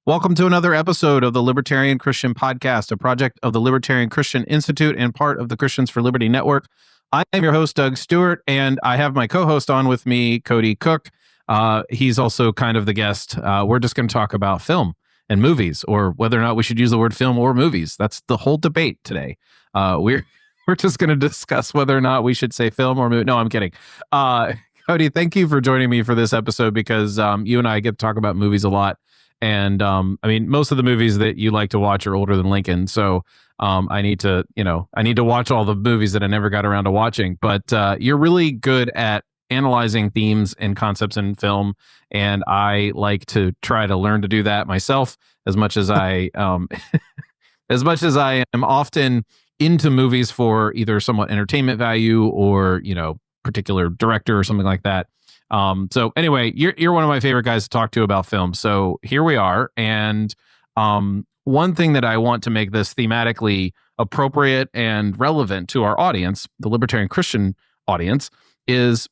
Welcome to another episode of the Libertarian Christian Podcast, a project of the Libertarian Christian Institute and part of the Christians for Liberty Network. I am your host, Doug Stewart, and I have my co-host on with me, Cody Cook. He's also kind of the guest. We're just going to talk about film and movies, or whether or not we should use the word film or movies. That's the whole debate today. We're just going to discuss whether or not we should say film or movie. No, I'm kidding. Cody, thank you for joining me for this episode because you and I get to talk about movies a lot. And I mean, most of the movies that you like to watch are older than Lincoln. So I need to watch all the movies that I never got around to watching. But you're really good at analyzing themes and concepts in film. And I like to try to learn to do that myself as much as I am often into movies for either somewhat entertainment value or, particular director or something like that. So anyway, you're one of my favorite guys to talk to about film. So here we are. And one thing that I want to make this thematically appropriate and relevant to our audience, the Libertarian Christian audience, is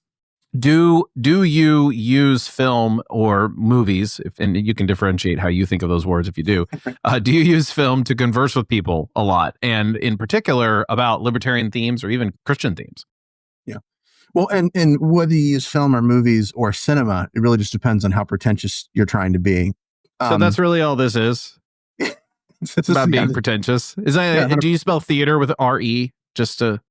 do you use film or movies, and you can differentiate how you think of those words if you do, do you use film to converse with people a lot? And in particular about libertarian themes or even Christian themes? Yeah. Well, and whether you use film or movies or cinema, it really just depends on how pretentious you're trying to be. So that's really all this is? It's about being pretentious. Is that? Do you spell theater with R-E just to?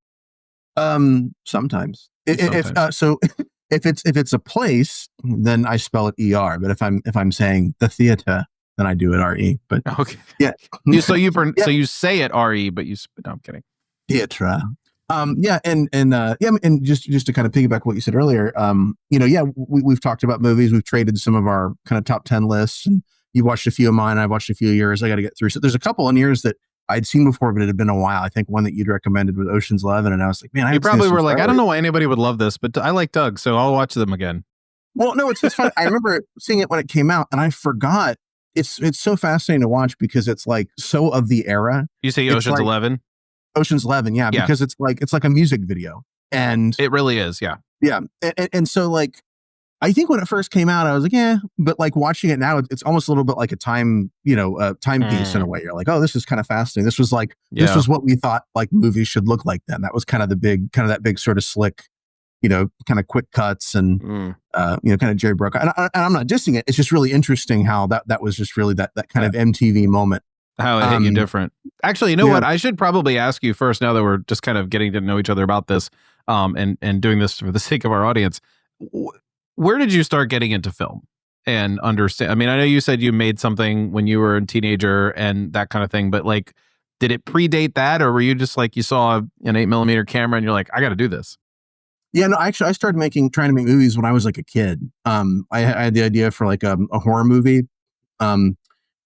Sometimes. If it's a place, then I spell it E-R. But if I'm saying the theater, then I do it R-E. But okay, yeah. So you say it R-E, but you. No, I'm kidding. Theater. And just to kind of piggyback what you said earlier, we've talked about movies. We've traded some of our kind of top 10 lists, and you watched a few of mine. I've watched a few of yours. I got to get through. So there's a couple in yours that I'd seen before, but it had been a while. I think one that you'd recommended was Ocean's 11, and I was like, man, you probably were like, I don't know why anybody would love this, but I like Doug, so I'll watch them again. Well, no, it's fun. I remember seeing it when it came out, and I forgot. It's so fascinating to watch because it's like so of the era. You say Ocean's 11? Ocean's 11, yeah, because it's like a music video, and it really is, yeah. And so like, I think when it first came out, I was like, yeah, but like watching it now, it's almost a little bit like a timepiece in a way. You're like, oh, this is kind of fascinating. This was this was what we thought like movies should look like then. That was kind of that big sort of slick, kind of quick cuts and kind of Jerry Bruckheimer. And I'm not dissing it. It's just really interesting how that was just really that kind of MTV moment. How it hit you different. Actually, you know what? I should probably ask you first, now that we're just kind of getting to know each other about this, and doing this for the sake of our audience. Where did you start getting into film and understand? I mean, I know you said you made something when you were a teenager and that kind of thing, but like, did it predate that, or were you just like, you saw an 8mm camera and you're like, I got to do this? Yeah, no, actually, I started trying to make movies when I was like a kid. I had the idea for like a horror movie.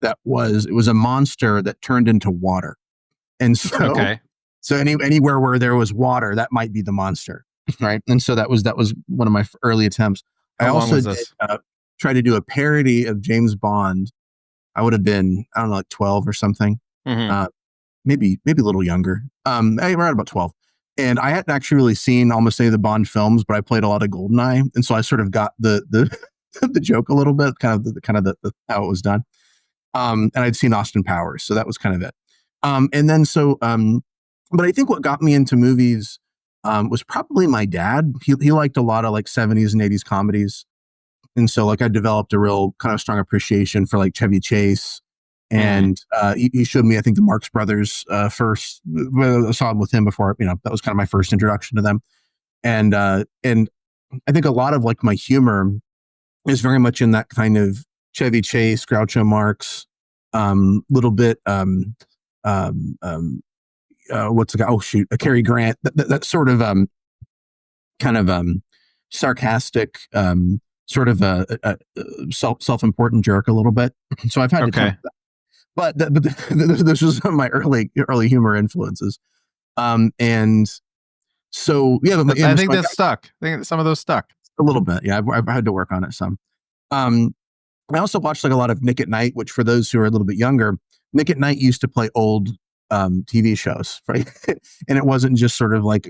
It was a monster that turned into water. And so, so anywhere where there was water, that might be the monster. Right. And so that was one of my early attempts. I also did, try to do a parody of James Bond. I would have been, I don't know, like 12 or something. Mm-hmm. Maybe a little younger. Around about 12. And I hadn't actually really seen almost any of the Bond films, but I played a lot of GoldenEye. And so I sort of got the the joke a little bit, kind of the how it was done. And I'd seen Austin Powers, so that was kind of it. But I think what got me into movies was probably my dad. He liked a lot of like 70s and 80s comedies. And so like I developed a real kind of strong appreciation for like Chevy Chase. And he showed me, I think, the Marx Brothers first. I saw them with him before, that was kind of my first introduction to them. And I think a lot of like my humor is very much in that kind of Chevy Chase, Groucho Marx, little bit, what's the guy? Oh shoot, Cary Grant. That sort of kind of sarcastic, sort of a self-important jerk a little bit. So I've had to talk that. But this was my early humor influences, and so yeah. I think that stuck. I think some of those stuck a little bit. Yeah, I've had to work on it some. I also watched like a lot of Nick at Night, which for those who are a little bit younger, Nick at Night used to play old TV shows, right? And it wasn't just sort of like,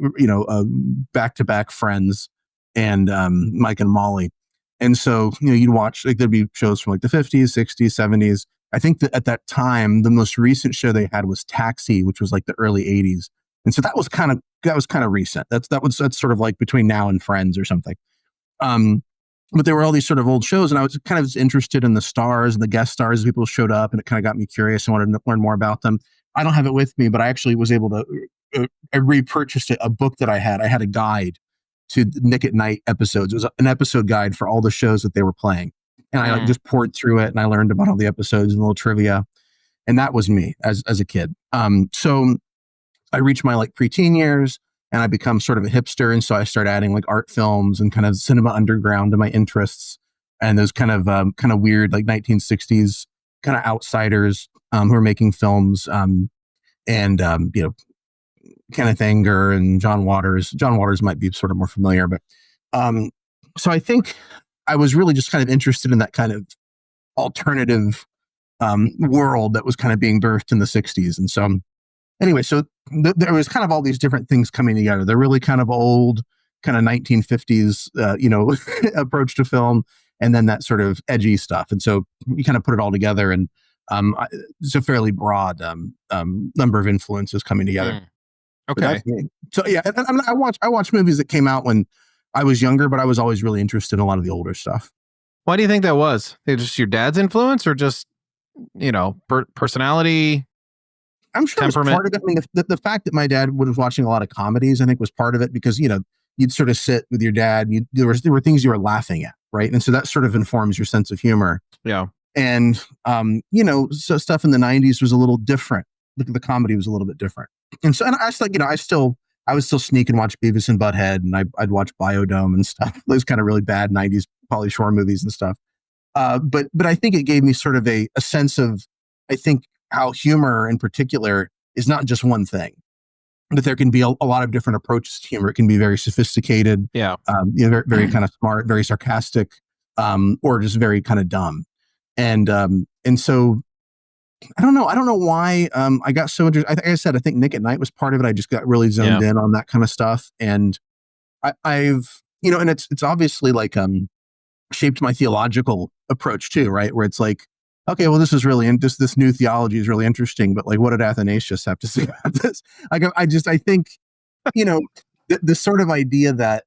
back-to-back Friends and Mike and Molly. And so, you'd watch, like there'd be shows from like the 50s, 60s, 70s, I think that at that time, the most recent show they had was Taxi, which was like the early 80s. And so that was kind of recent. That's sort of like between now and Friends or something. But there were all these sort of old shows, and I was kind of interested in the stars and the guest stars as people showed up, and it kind of got me curious and wanted to learn more about them. I don't have it with me, but I actually was able to, I repurchased a book that I had. I had a guide to Nick at Night episodes. It was an episode guide for all the shows that they were playing. And I just poured through it, and I learned about all the episodes and a little trivia. And that was me as a kid. So I reached my like preteen years, and I become sort of a hipster. And so I start adding like art films and kind of cinema underground to my interests. And those kind of weird, like 1960s kind of outsiders who are making films, and Kenneth Anger and John Waters. John Waters might be sort of more familiar, but so I think I was really just kind of interested in that kind of alternative world that was kind of being birthed in the 60s. And so anyway, so there was kind of all these different things coming together. They're really kind of old, kind of 1950s, approach to film, and then that sort of edgy stuff. And so you kind of put it all together, and it's a fairly broad number of influences coming together. Okay. So yeah, I watch movies that came out when I was younger, but I was always really interested in a lot of the older stuff. Why do you think that was? Just your dad's influence, or just, personality? I'm sure it was part of it. I mean, the fact that my dad was watching a lot of comedies, I think, was part of it, because, you'd sort of sit with your dad. There were things you were laughing at, right? And so that sort of informs your sense of humor. Yeah. And, so stuff in the 90s was a little different. The comedy was a little bit different. And so, and I was like, I would still sneak and watch Beavis and Butthead, and I'd watch Biodome and stuff. Those kind of really bad 90s Pauly Shore movies and stuff. But I think it gave me sort of a sense of, I think, how humor in particular is not just one thing, but there can be a lot of different approaches to humor. It can be very sophisticated, very, very kind of smart, very sarcastic, or just very kind of dumb. And so I don't know why I got so interested. Like I said, I think Nick at Night was part of it. I just got really zoned in on that kind of stuff. And I've, and it's obviously like shaped my theological approach too, right? Where it's like, okay, well, this is really, this new theology is really interesting, but like, what did Athanasius have to say about this? Like, I think, this sort of idea that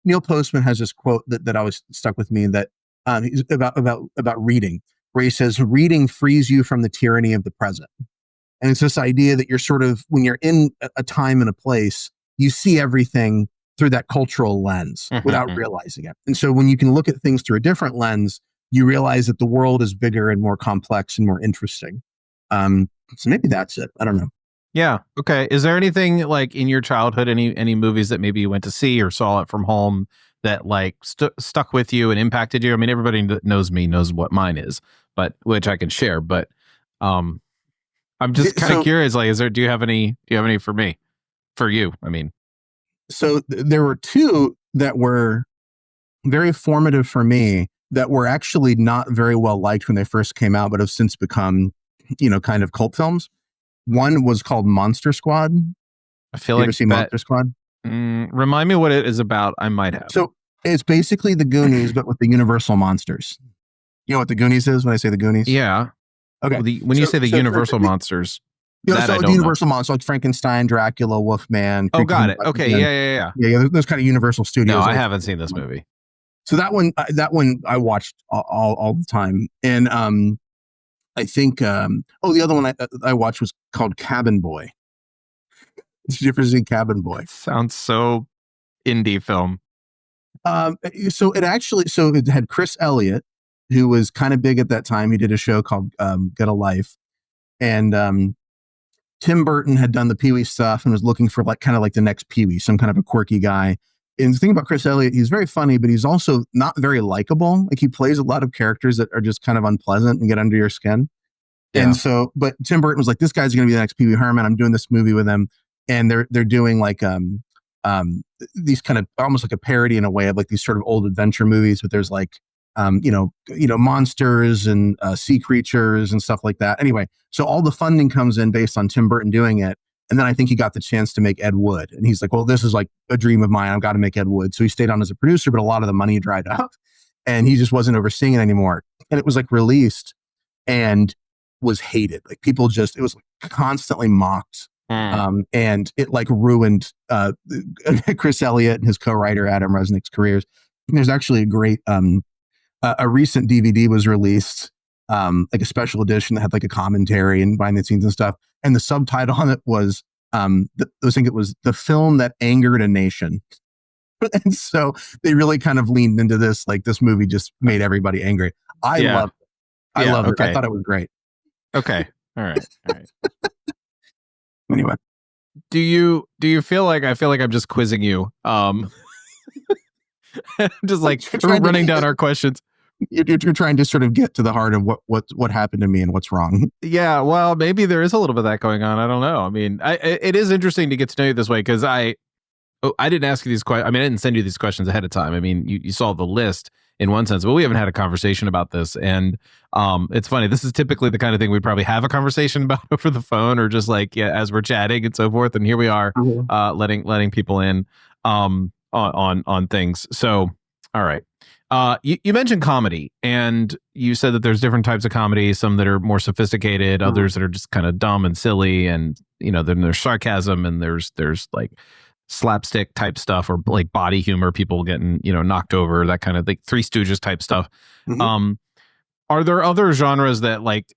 Neil Postman has this quote that always stuck with me, that about reading, where he says, reading frees you from the tyranny of the present. And it's this idea that you're sort of, when you're in a time and a place, you see everything through that cultural lens without realizing it. And so when you can look at things through a different lens, you realize that the world is bigger and more complex and more interesting. So maybe that's it. I don't know. Yeah. Okay. Is there anything like in your childhood, any movies that maybe you went to see or saw it from home that like stuck with you and impacted you? I mean, everybody that knows me knows what mine is, but which I can share. But I'm just kind of curious. Like, do you have any for me? For you? I mean, so there were two that were very formative for me, that were actually not very well liked when they first came out, but have since become, kind of cult films. One was called Monster Squad. I feel like ever seen Monster Squad? Remind me what it is about. I might have. So it's basically the Goonies, but with the Universal monsters. You know what the Goonies is when I say the Goonies? Yeah. Okay. Well, when you say the Universal monsters, so the Universal monsters, like Frankenstein, Dracula, Wolfman. Oh, got it. Okay. Yeah. Yeah. Those kind of Universal Studios. No, I haven't seen this movie. So that one I watched all the time. And I think, the other one I watched was called Cabin Boy. Did you ever see Cabin Boy? Sounds so indie film. So it had Chris Elliott, who was kind of big at that time. He did a show called Get a Life. And Tim Burton had done the Pee-wee stuff and was looking for like kind of like the next Pee-wee, some kind of a quirky guy. And the thing about Chris Elliott, he's very funny, but he's also not very likable. Like, he plays a lot of characters that are just kind of unpleasant and get under your skin. Yeah. And so, but Tim Burton was like, this guy's going to be the next Pee Wee Herman. I'm doing this movie with him. And they're doing like these kind of almost like a parody in a way of like these sort of old adventure movies, but there's like monsters and sea creatures and stuff like that. Anyway, so all the funding comes in based on Tim Burton doing it. And then I think he got the chance to make Ed Wood. And he's like, well, this is like a dream of mine. I've got to make Ed Wood. So he stayed on as a producer, but a lot of the money dried up and he just wasn't overseeing it anymore. And it was like released and was hated. Like people just, it was constantly mocked. And it like ruined Chris Elliott and his co-writer Adam Resnick's careers. And there's actually a great a recent DVD was released, like a special edition that had like a commentary and behind the scenes and stuff. And the subtitle on it was I think it was The Film That Angered a Nation. And so they really kind of leaned into this, like this movie just made everybody angry. I loved it. I loved it. I thought it was great. Okay. All right. Anyway. Do you feel like, I feel like I'm just quizzing you? Just like running down our questions. You're trying to sort of get to the heart of what happened to me and what's wrong. Yeah, well, maybe there is a little bit of that going on. I don't know. I mean, it is interesting to get to know you this way because I didn't ask you these questions. I mean, I didn't send you these questions ahead of time. I mean, you saw the list in one sense, but we haven't had a conversation about this. And it's funny. This is typically the kind of thing we'd probably have a conversation about over the phone or just like as we're chatting and so forth. And here we are, letting people in on things. So, all right. You mentioned comedy, and you said that there's different types of comedy, some that are more sophisticated, others that are just kind of dumb and silly, and then there's sarcasm, and there's like slapstick type stuff, or like body humor, people getting knocked over, that kind of like Three Stooges type stuff. Are there other genres that like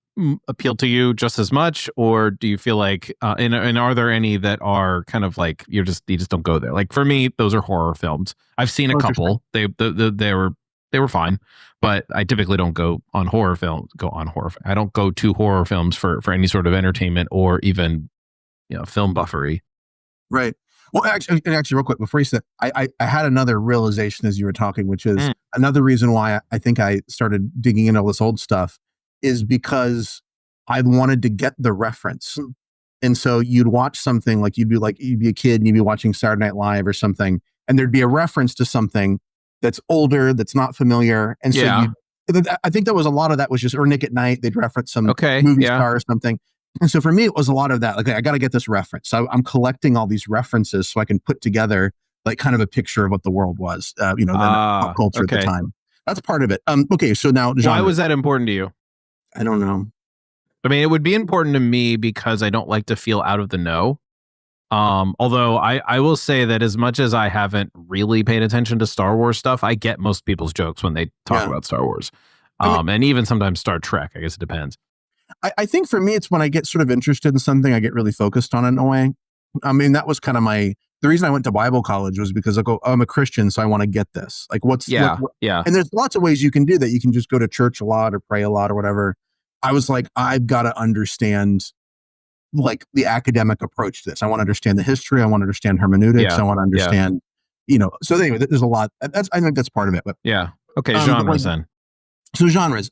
appeal to you just as much, or do you feel like and are there any that are kind of like you just don't go there? Like for me, those are horror films. I've seen a couple. They were fine, but I typically don't go on horror films. I don't go to horror films for any sort of entertainment or even film buffery. Right. Well, actually, real quick before you said, I had another realization as you were talking, which is another reason why I think I started digging into all this old stuff is because I wanted to get the reference. And so you'd watch something like you'd be a kid and you'd be watching Saturday Night Live or something, and there'd be a reference to something that's older, that's not familiar. And so I think there was a lot of that was just, or Nick at Night, they'd reference some movie star or something. And so for me, it was a lot of that. Like, I got to get this reference. So I'm collecting all these references so I can put together like kind of a picture of what the world was, the pop culture at the time. That's part of it. Okay. So now, why was that important to you? I don't know. I mean, it would be important to me because I don't like to feel out of the know. Although I will say that as much as I haven't really paid attention to Star Wars stuff, I get most people's jokes when they talk about Star Wars. And even sometimes Star Trek, I guess it depends. I think for me, it's when I get sort of interested in something, I get really focused on it in a way. I mean, that was kind of the reason I went to Bible college was because I'm a Christian, so I want to get this. Like what. And there's lots of ways you can do that. You can just go to church a lot or pray a lot or whatever. I was like, I've got to understand like the academic approach to this. I want to understand the history. I want to understand hermeneutics. I want to understand, so anyway, there's a lot. I think that's part of it. But okay. Genres then. So genres.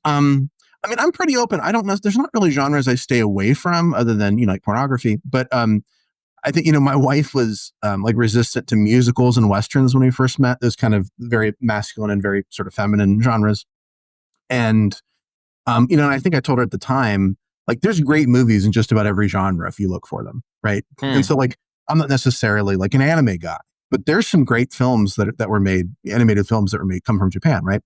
I mean, I'm pretty open. I don't know. There's not really genres I stay away from other than, like pornography. But I think, my wife was like resistant to musicals and Westerns when we first met. Those kind of very masculine and very sort of feminine genres. And, and I think I told her at the time, like there's great movies in just about every genre if you look for them. Right. And so like, I'm not necessarily like an anime guy, but there's some great films that were made, animated films that were made come from Japan. Right.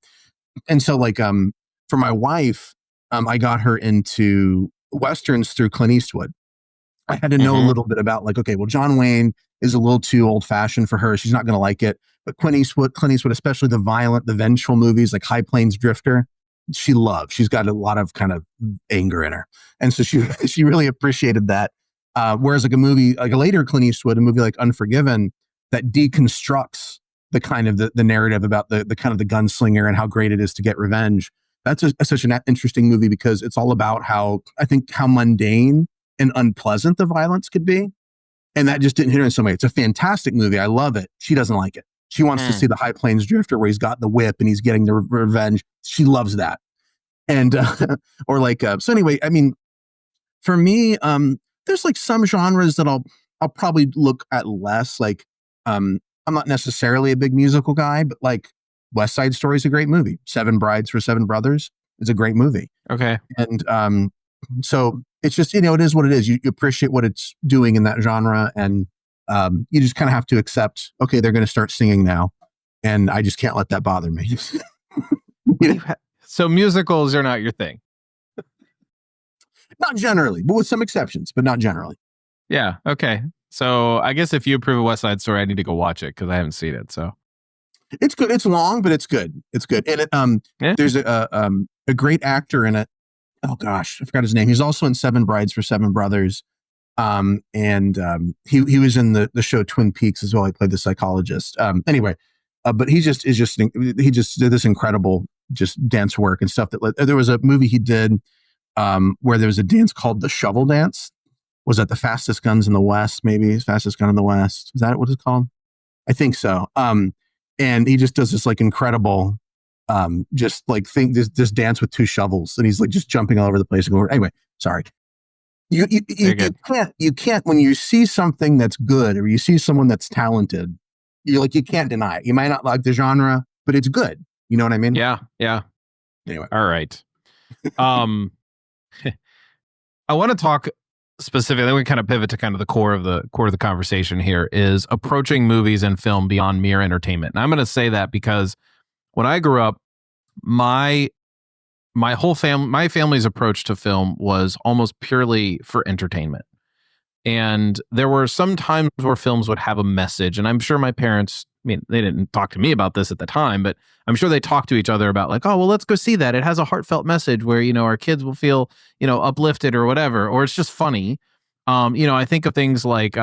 And so like, for my wife, I got her into Westerns through Clint Eastwood. I had to know a little bit about like, okay, well, John Wayne is a little too old fashioned for her. She's not going to like it. But Clint Eastwood, especially the violent, the vengeful movies like High Plains Drifter, she loves. She's got a lot of kind of anger in her. And so she really appreciated that. Whereas like a movie, like a later Clint Eastwood, a movie like Unforgiven that deconstructs the kind of the narrative about the kind of the gunslinger and how great it is to get revenge. That's such an interesting movie because it's all about how mundane and unpleasant the violence could be. And that just didn't hit her in some way. It's a fantastic movie. I love it. She doesn't like it. She wants to see the High Plains Drifter where he's got the whip and he's getting the revenge. She loves that. And, or like, so anyway, I mean, for me, there's like some genres that I'll probably look at less. Like, I'm not necessarily a big musical guy, but like West Side Story is a great movie. Seven Brides for Seven Brothers is a great movie. Okay. And, so it's just, it is what it is. You appreciate what it's doing in that genre. And, you just kind of have to accept, okay, they're going to start singing now. And I just can't let that bother me. So musicals are not your thing. Not generally, but with some exceptions, but not generally. Yeah. Okay. So I guess if you approve of West Side Story, I need to go watch it because I haven't seen it. So it's good. It's long, but it's good. It's good. And there's a great actor in it. Oh gosh, I forgot his name. He's also in Seven Brides for Seven Brothers. He was in the show Twin Peaks as well. He played the psychologist. But he just did this incredible just dance work and stuff. There was a movie he did where there was a dance called the Shovel Dance. Was that the Fastest Guns in the West? Maybe Fastest Gun in the West. Is that what it's called? I think so. And he just does this like incredible, this dance with two shovels, and he's like just jumping all over the place and going. Anyway, sorry. You can't when you see something that's good or you see someone that's talented, you can't deny it. You might not like the genre, but it's good. You know what I mean? Yeah. Anyway. All right. I want to talk specifically, we kind of pivot to kind of the core of the conversation here is approaching movies and film beyond mere entertainment. And I'm going to say that because when I grew up, my family's approach to film was almost purely for entertainment. And there were some times where films would have a message. And I'm sure my parents, I mean, they didn't talk to me about this at the time, but I'm sure they talked to each other about like, oh, well, let's go see that. It has a heartfelt message where, our kids will feel, uplifted or whatever, or it's just funny. I think of things like,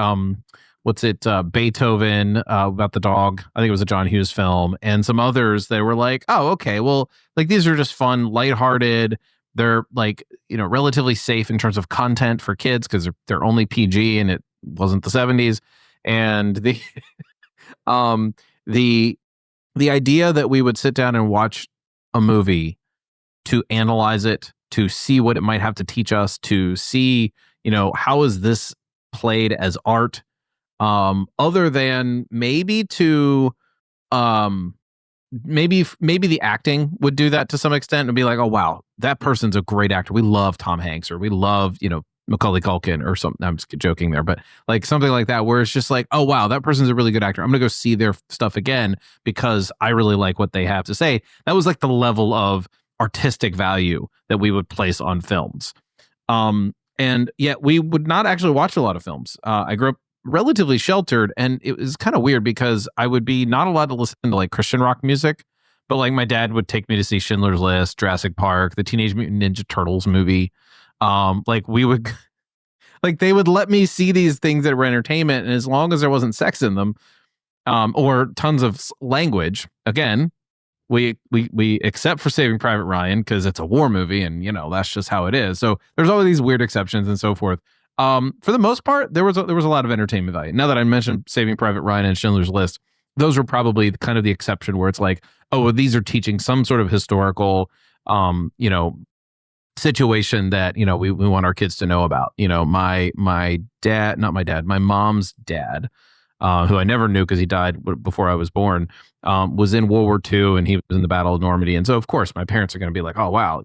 Beethoven, about the dog. I think it was a John Hughes film, and some others that were like, oh, okay, well, like these are just fun, lighthearted. They're like, relatively safe in terms of content for kids because they're only PG and it wasn't the 70s. And the idea that we would sit down and watch a movie to analyze it, to see what it might have to teach us, to see, how is this played as art, other than maybe to maybe the acting would do that to some extent and be like, oh wow, that person's a great actor. We love Tom Hanks, or we love, Macaulay Culkin or something. I'm just joking there, but like something like that, where it's just like, oh wow, that person's a really good actor. I'm gonna go see their stuff again because I really like what they have to say. That was like the level of artistic value that we would place on films. And yet we would not actually watch a lot of films. I grew up relatively sheltered, and it was kind of weird because I would be not allowed to listen to like Christian rock music, but like my dad would take me to see Schindler's List, Jurassic Park, the Teenage Mutant Ninja Turtles movie. We would like they would let me see these things that were entertainment, and as long as there wasn't sex in them, or tons of language, again, we except for Saving Private Ryan because it's a war movie, and that's just how it is. So there's all these weird exceptions and so forth. For the most part, there was a lot of entertainment value. Now that I mentioned Saving Private Ryan and Schindler's List, those were probably kind of the exception where it's like, oh, well, these are teaching some sort of historical, situation that we want our kids to know about. My mom's dad, who I never knew because he died before I was born, was in World War II, and he was in the Battle of Normandy. And so of course my parents are going to be like, oh wow,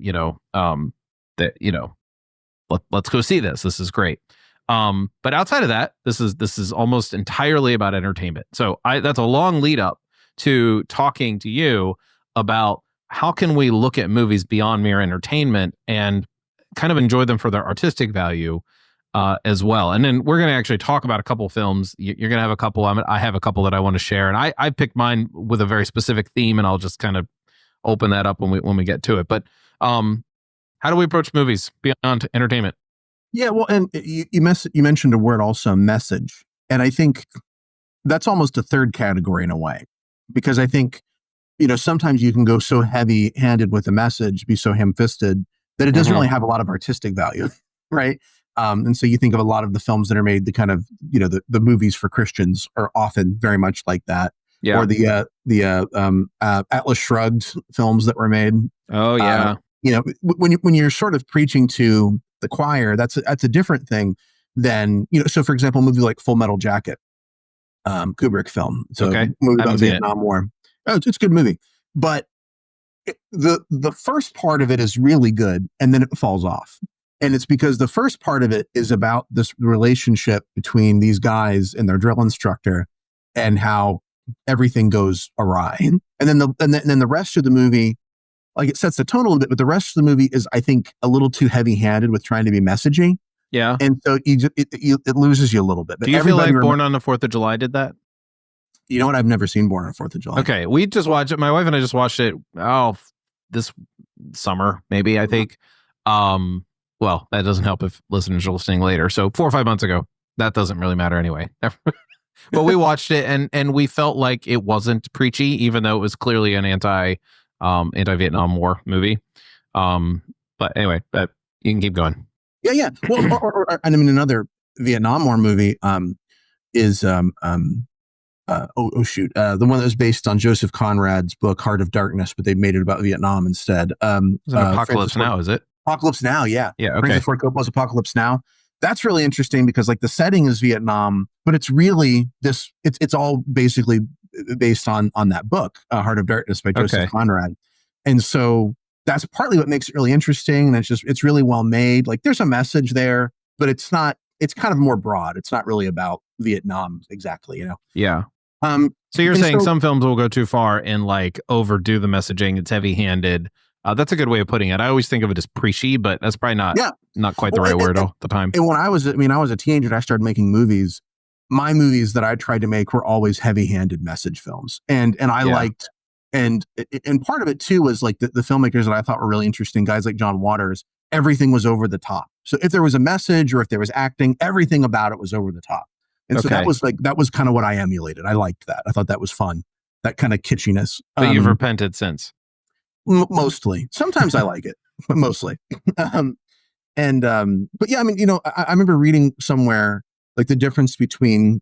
let's go see this. This is great. But outside of that, this is almost entirely about entertainment. So that's a long lead up to talking to you about how can we look at movies beyond mere entertainment and kind of enjoy them for their artistic value as well. And then we're going to actually talk about a couple of films. You're going to have a couple. I have a couple that I want to share, and I picked mine with a very specific theme, and I'll just kind of open that up when we get to it. But how do we approach movies beyond entertainment? Yeah, well, and you mentioned a word also, message. And I think that's almost a third category in a way, because I think, sometimes you can go so heavy-handed with a message, be so ham-fisted, that it doesn't really have a lot of artistic value, right? And so you think of a lot of the films that are made, the kind of, the movies for Christians are often very much like that. Yeah. Or the Atlas Shrugged films that were made. Oh, yeah. When you're sort of preaching to the choir, that's a different thing than, so for example, a movie like Full Metal Jacket, Kubrick film. So a movie about Vietnam War. Oh, it's a good movie. But the first part of it is really good, and then it falls off. And it's because the first part of it is about this relationship between these guys and their drill instructor and how everything goes awry. And then the rest of the movie, like it sets the tone a little bit, but the rest of the movie is, I think, a little too heavy-handed with trying to be messaging. Yeah. And so it loses you a little bit. But do you feel like Born on the 4th of July did that? You know what? I've never seen Born on the 4th of July. Okay. We just watched it. My wife and I just watched it, this summer, maybe, I think. Well, that doesn't help if listeners are listening later. So 4 or 5 months ago. That doesn't really matter anyway. But we watched it and we felt like it wasn't preachy, even though it was clearly an anti-Vietnam War movie. But anyway, you can keep going. Yeah. Well, I mean, another Vietnam War movie is the one that was based on Joseph Conrad's book Heart of Darkness, but they made it about Vietnam instead. It's Apocalypse Now, is it? Apocalypse Now, yeah. Yeah, okay. Francis Ford Coppola's Apocalypse Now. That's really interesting because like the setting is Vietnam, but it's really it's all basically based on that book, Heart of Darkness by Joseph Conrad. And so that's partly what makes it really interesting. And it's really well made. Like there's a message there, but it's kind of more broad. It's not really about Vietnam exactly, you know? Yeah. So you're saying some films will go too far and like overdo the messaging. It's heavy handed. That's a good way of putting it. I always think of it as preachy, but that's probably not quite the right word at the time. And when I was a teenager and I started making movies, my movies that I tried to make were always heavy-handed message films. And I liked, and part of it too was like the filmmakers that I thought were really interesting, guys like John Waters, everything was over the top. So if there was a message or if there was acting, everything about it was over the top. And so that was kind of what I emulated. I liked that. I thought that was fun, that kind of kitschiness. But you've repented since. Mostly. Sometimes I like it, but mostly. But yeah, I mean, you know, I remember reading somewhere like the difference between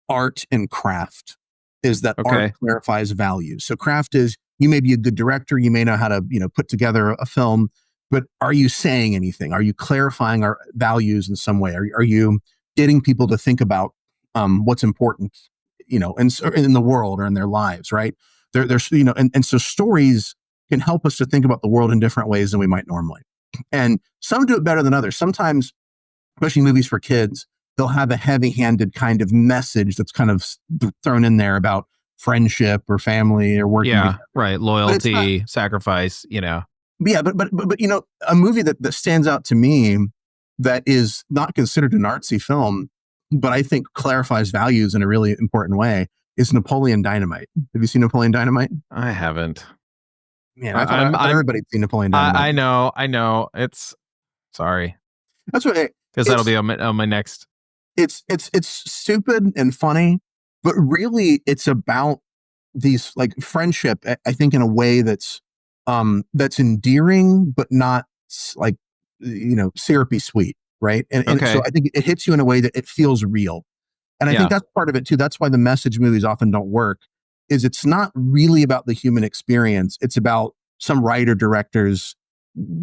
art and craft is that art clarifies values. So craft is, you may be a good director, you may know how to, you know, put together a film, but are you saying anything? Are you clarifying our values in some way? Are you getting people to think about what's important, you know, in the world or in their lives, right? There's, you know, and so stories can help us to think about the world in different ways than we might normally. And some do it better than others. Sometimes, especially movies for kids, they'll have a heavy-handed kind of message that's kind of thrown in there about friendship or family or working together. Right. Loyalty, sacrifice, you know. Yeah, but you know, a movie that stands out to me that is not considered an artsy film, but I think clarifies values in a really important way is Napoleon Dynamite. Have you seen Napoleon Dynamite? I haven't. Man, I thought everybody'd seen Napoleon Dynamite. I know. It's sorry. That's what, because that'll be on my next. It's stupid and funny, but really it's about these like friendship. I think in a way that's endearing, but not like, you know, syrupy sweet, right? And so I think it hits you in a way that it feels real, and I think that's part of it too. That's why the message movies often don't work. Is it's not really about the human experience. It's about some writer director's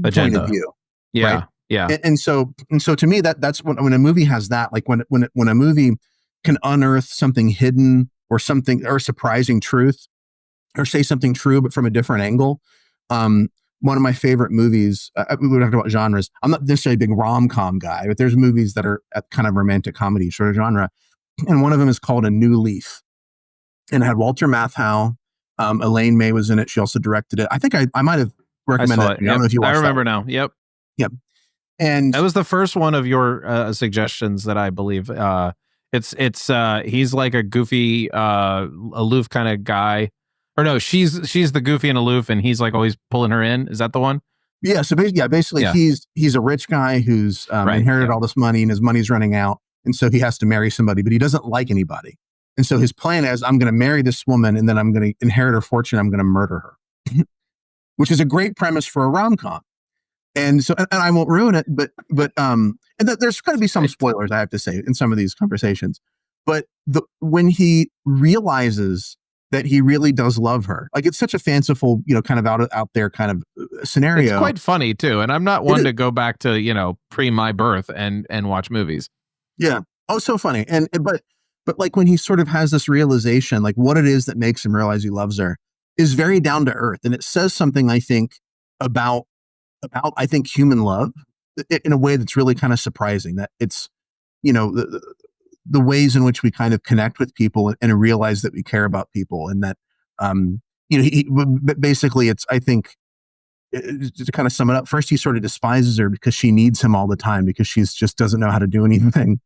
point of view. Yeah. Right? Yeah. And so to me, that's when a movie has that, like when a movie can unearth something hidden or something, or surprising truth, or say something true, but from a different angle. One of my favorite movies, we would talk about genres. I'm not necessarily a big rom-com guy, but there's movies that are at kind of romantic comedy sort of genre. And one of them is called A New Leaf. And it had Walter Matthau. Elaine May was in it. She also directed it. I think I might have recommended it. I don't know if you watched it. I remember now. Yep. And that was the first one of your suggestions that I believe. He's like a goofy, aloof kind of guy. Or no, she's the goofy and aloof, and he's like always pulling her in. Is that the one? Yeah. So basically, he's a rich guy who's inherited all this money, and his money's running out, and so he has to marry somebody, but he doesn't like anybody. And so his plan is, I'm going to marry this woman, and then I'm going to inherit her fortune. I'm going to murder her, which is a great premise for a rom-com. And so, and I won't ruin it, but and there's going to be some spoilers, I have to say, in some of these conversations. But when he realizes that he really does love her, like it's such a fanciful, you know, kind of out there kind of scenario. It's quite funny too, and I'm not one to go back to, you know, pre my birth and watch movies. Yeah. Oh, so funny. But like when he sort of has this realization, like what it is that makes him realize he loves her is very down to earth. And it says something, I think, about I think human love in a way that's really kind of surprising, that it's, you know, the ways in which we kind of connect with people and realize that we care about people, and that, you know, basically it's, I think to kind of sum it up, first he sort of despises her because she needs him all the time because she's just doesn't know how to do anything.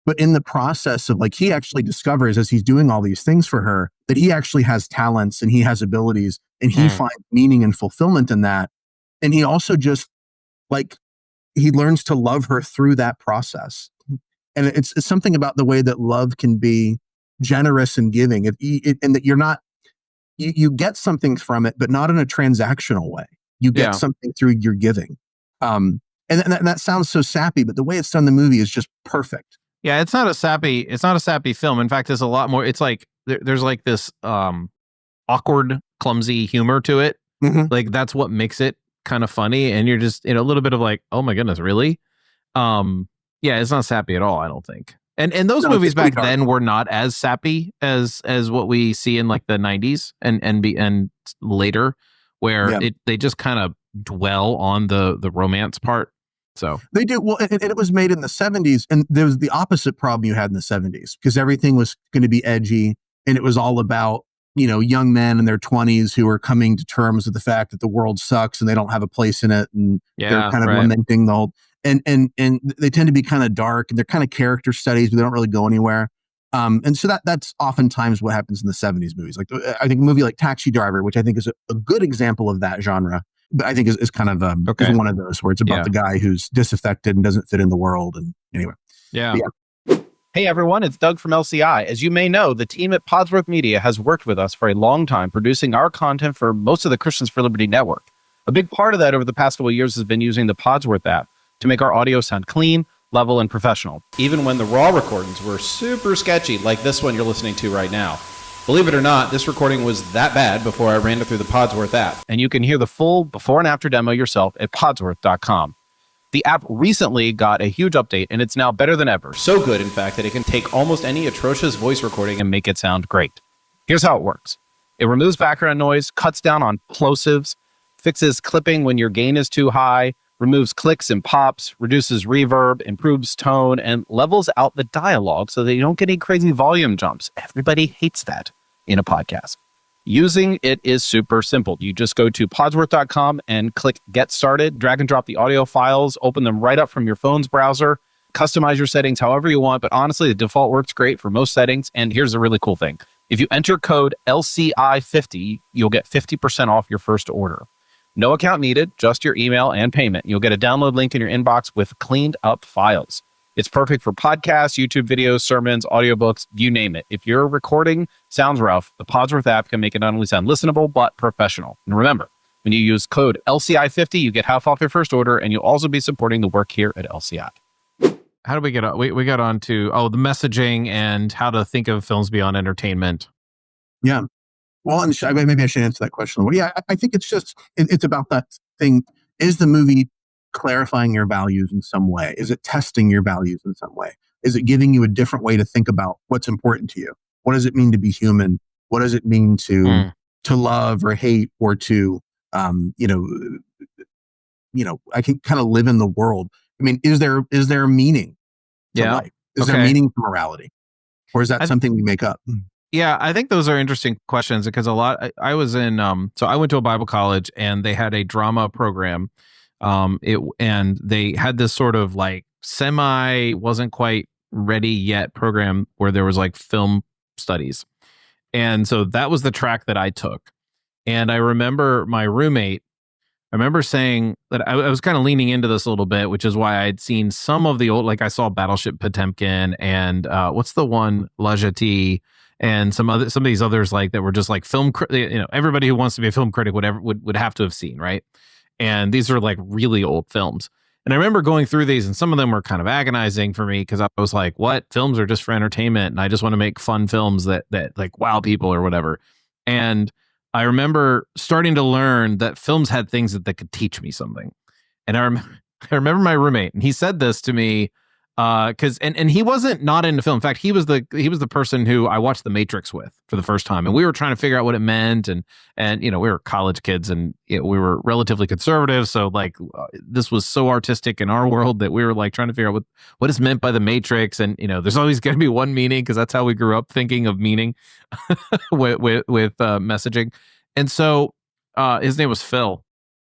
But in the process of like, he actually discovers as he's doing all these things for her that he actually has talents and he has abilities and he finds meaning and fulfillment in that. And he also just like, he learns to love her through that process. And it's something about the way that love can be generous and giving and that you're not, you get something from it, but not in a transactional way. You get something through your giving. And that sounds so sappy, but the way it's done in the movie is just perfect. Yeah, it's not a sappy film. In fact, there's a lot more. It's like there's like this awkward, clumsy humor to it. Mm-hmm. Like that's what makes it kind of funny, and you're just in a little bit of like, oh my goodness, really? Yeah, it's not sappy at all, I don't think. And those movies back then were not as sappy as what we see in like the 90s and later, where they just kind of dwell on the romance part. So they do well, and it was made in the 70s, and there was the opposite problem you had in the 70s because everything was going to be edgy, and it was all about young men in their 20s who are coming to terms with the fact that the world sucks and they don't have a place in it, and they're kind of lamenting the whole. And they tend to be kind of dark, and they're kind of character studies, but they don't really go anywhere. And so that's oftentimes what happens in the 70s movies. Like I think a movie like Taxi Driver, which I think is a good example of that genre. But I think is kind of is one of those where it's about the guy who's disaffected and doesn't fit in the world. And anyway. Yeah. Hey everyone, it's Doug from LCI. As you may know, the team at Podsworth Media has worked with us for a long time producing our content for most of the Christians for Liberty network. A big part of that over the past couple of years has been using the Podsworth app to make our audio sound clean, level, and professional, even when the raw recordings were super sketchy like this one you're listening to right now. Believe it or not, this recording was that bad before I ran it through the Podsworth app, and you can hear the full before and after demo yourself at podsworth.com. The app recently got a huge update, and it's now better than ever. So good, in fact, that it can take almost any atrocious voice recording and make it sound great. Here's how it works. It removes background noise, cuts down on plosives, fixes clipping when your gain is too high, removes clicks and pops, reduces reverb, improves tone, and levels out the dialogue so that you don't get any crazy volume jumps. Everybody hates that in a podcast. Using it is super simple. You just go to podsworth.com and click Get Started, drag and drop the audio files, open them right up from your phone's browser, customize your settings however you want, but honestly, the default works great for most settings, and here's a really cool thing. If you enter code LCI50, you'll get 50% off your first order. No account needed, just your email and payment. You'll get a download link in your inbox with cleaned up files. It's perfect for podcasts, YouTube videos, sermons, audiobooks, you name it. If your recording sounds rough, the Podsworth app can make it not only sound listenable, but professional. And remember, when you use code LCI50, you get half off your first order, and you'll also be supporting the work here at LCI. How did we get on? We got on to, the messaging and how to think of films beyond entertainment. Yeah. Well, and maybe I should answer that question. Well, yeah, I think it's just, it's about that thing. Is the movie clarifying your values in some way? Is it testing your values in some way? Is it giving you a different way to think about what's important to you? What does it mean to be human? What does it mean to love or hate or to, I can kind of live in the world. I mean, is there meaning to life? Is there meaning to morality? Or is that something we make up? Yeah, I think those are interesting questions because I was in, so I went to a Bible college and they had a drama program. And they had this sort of like wasn't quite ready yet program where there was like film studies. And so that was the track that I took. And I remember my roommate, saying that I was kind of leaning into this a little bit, which is why I'd seen some of the old, like I saw Battleship Potemkin and what's the one, La Jetée, and some of these others like that were just like everybody who wants to be a film critic would have to have seen, right? And these are like really old films. And I remember going through these and some of them were kind of agonizing for me because I was like, what? Films are just for entertainment. And I just want to make fun films that like wow people or whatever. And I remember starting to learn that films had things that could teach me something. And I remember my roommate, and he said this to me because he wasn't not into film. In fact, he was the person who I watched The Matrix with for the first time, and we were trying to figure out what it meant, and we were college kids, and we were relatively conservative, so like this was so artistic in our world that we were like trying to figure out what is meant by the Matrix, and there's always going to be one meaning because that's how we grew up thinking of meaning with messaging, and so his name was Phil.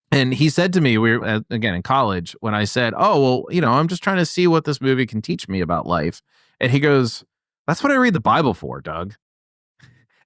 And he said to me, we were again in college, when I said, "Oh, well, I'm just trying to see what this movie can teach me about life." And he goes, "That's what I read the Bible for, Doug."